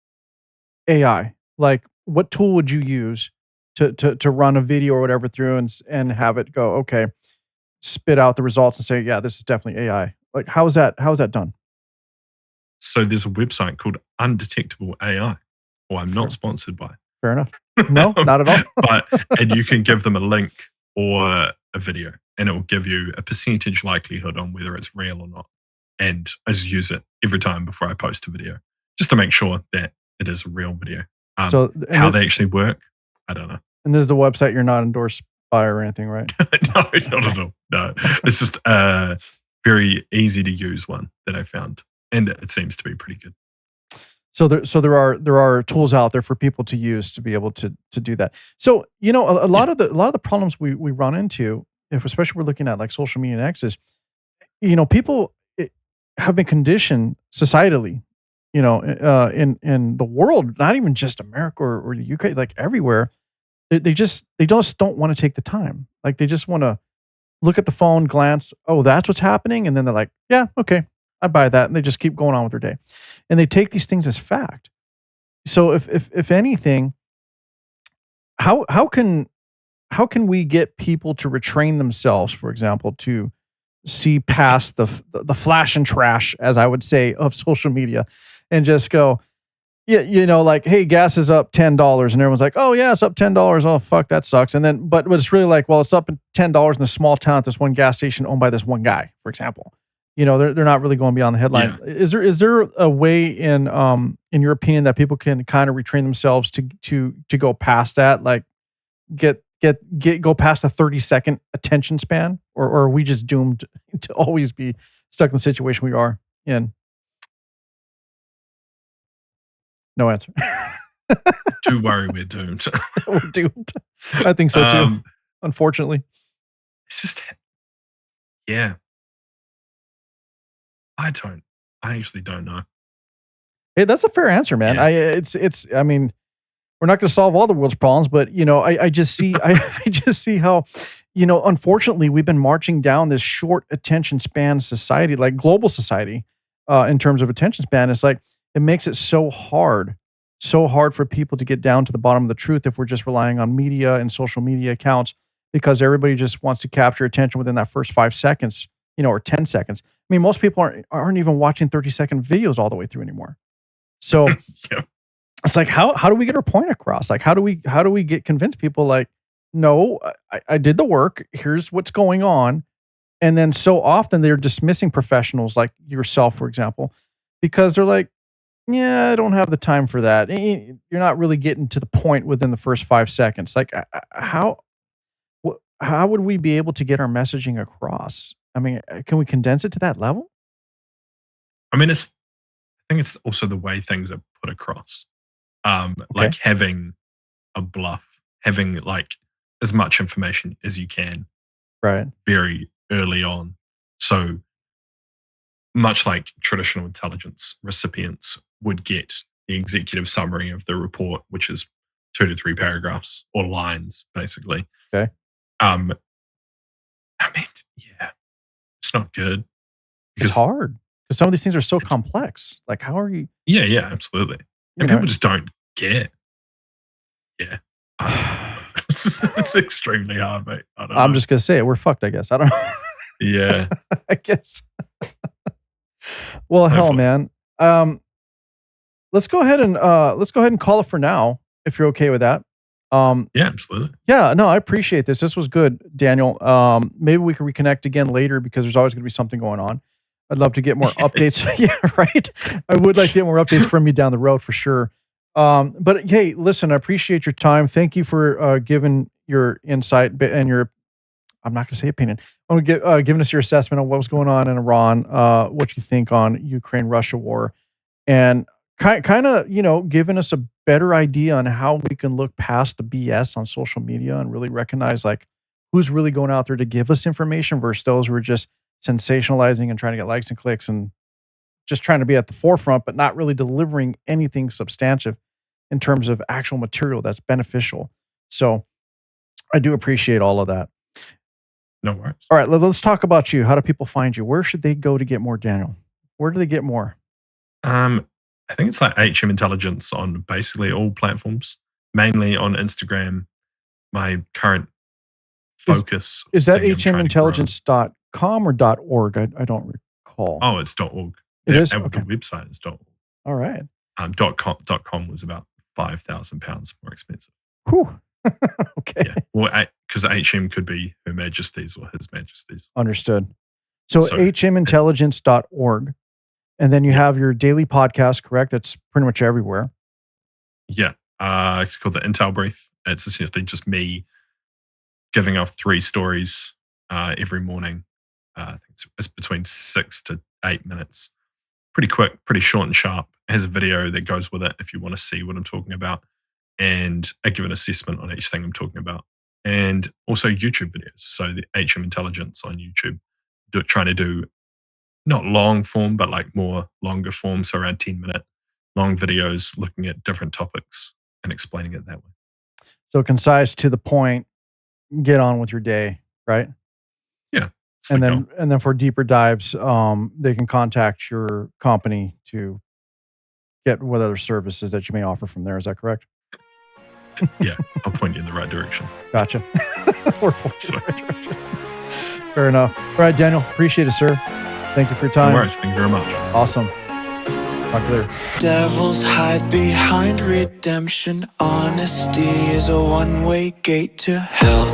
AI? Like, what tool would you use to run a video or whatever through and have it go, okay, spit out the results and say, yeah, this is definitely AI. Like, how is that done? So there's a website called Undetectable AI, or I'm not sponsored by. Fair enough. No, not at all. And you can give them a link or a video, and it will give you a percentage likelihood on whether it's real or not. And I just use it every time before I post a video, just to make sure that it is a real video. How they actually work, I don't know. And this is the website you're not endorsed by or anything, right? No, not at all. No, it's just a very easy to use one that I found, and it seems to be pretty good. There are tools out there for people to use to be able to do that. So, a Yeah. lot of the problems we run into, if especially we're looking at like social media and X is, people have been conditioned societally, in the world, not even just America or the UK, like everywhere. They just don't want to take the time. Like they just want to look at the phone, glance, oh, that's what's happening, and then they're like, yeah, okay, I buy that, and they just keep going on with their day, and they take these things as fact. So if anything, how how can how can we get people to retrain themselves, for example, to see past the flash and trash, as I would say, of social media, and just go, yeah, like, hey, gas is up $10, and everyone's like, oh yeah, it's up $10. Oh fuck, that sucks. And then, but it's really like, well, it's up $10 in a small town at this one gas station owned by this one guy, for example. They're not really going beyond the headline. Yeah. Is there a way in your opinion that people can kind of retrain themselves to go past that, like go past the 30-second attention span, or are we just doomed to always be stuck in the situation we are in? No answer. Do worry, we're doomed. We're doomed. I think so too. um, Unfortunately. it's just, yeah, I don't. I actually don't know. Hey, that's a fair answer, man. Yeah. I mean, we're not going to solve all the world's problems, but I just see I just see how, unfortunately, we've been marching down this short attention span society, like global society, in terms of attention span. It's like it makes it so hard for people to get down to the bottom of the truth if we're just relying on media and social media accounts, because everybody just wants to capture attention within that first 5 seconds, or 10 seconds. I mean, most people aren't even watching 30-second videos all the way through anymore. So Yeah. it's like, how do we get our point across? Like, how do we get convince people, like, no, I did the work. Here's what's going on. And then so often they're dismissing professionals like yourself, for example, because they're like, yeah, I don't have the time for that. You're not really getting to the point within the first 5 seconds. Like, how would we be able to get our messaging across? I mean, can we condense it to that level? I mean, I think it's also the way things are put across. Okay. Like having a bluff, having like as much information as you can Right. very early on. So much like traditional intelligence recipients would get the executive summary of the report, which is 2 to 3 paragraphs or lines, basically. Okay. Um, I mean, yeah, it's not good It's because hard because some of these things are so it's, complex. Like, how are you, yeah, absolutely. you And know, people just don't get. Yeah, I don't know. It's extremely hard, mate. I don't I'm know. just gonna say it. We're fucked, I guess. I don't know. Yeah, I guess. Well, hell, hopefully. man. Um, let's go ahead and call it for now, if you're okay with that. Um, Yeah, absolutely. yeah, no, I appreciate this. This was good, Daniel. Maybe we can reconnect again later because there's always gonna be something going on. I'd love to get more updates. Yeah, right. I would like to get more updates from you down the road for sure. But hey, listen, I appreciate your time. Thank you for giving your insight and your, I'm not going to say opinion. I'm going to get giving us your assessment on what was going on in Iran, what you think on Ukraine Russia war, and kind of giving us a better idea on how we can look past the BS on social media and really recognize like who's really going out there to give us information versus those who are just sensationalizing and trying to get likes and clicks and just trying to be at the forefront, but not really delivering anything substantive in terms of actual material that's beneficial. So I do appreciate all of that. No worries. All right, let's talk about you. How do people find you? Where should they go to get more, Daniel? Where do they get more? Um, I think it's like HM Intelligence on basically all platforms, mainly on Instagram. My current Is focus is that thing I'm trying to grow. hmintelligence.com or .org? I don't recall. Oh, it's .org. It is? The Okay. website is .org. All right. .com was about £5,000 more expensive. Whew. Okay. Yeah, well, because HM could be Her Majesty's or His Majesty's. Understood. So So hmintelligence.org. And then you yeah, have your daily podcast, correct? That's pretty much everywhere. yeah. It's called the Intel Brief. It's essentially just me giving off 3 stories every morning. I think it's between 6 to 8 minutes. pretty quick, pretty short and sharp. It has a video that goes with it if you want to see what I'm talking about, and I give an assessment on each thing I'm talking about. And also YouTube videos. So the HM Intelligence on YouTube, trying to do not long form, but like more longer form, so around 10-minute long videos looking at different topics and explaining it that way. So concise, to the point, get on with your day, right? Yeah. And then for deeper dives, they can contact your company to get what other services that you may offer from there. Is that correct? Yeah, I'll point you in the right direction. Gotcha. We're pointing in the right direction. Fair enough. All right, Daniel, appreciate it, sir. Thank you for your time. No worries. Thank you very much. Awesome. Talk to you later. Devils hide behind redemption. Honesty is a one-way gate to hell.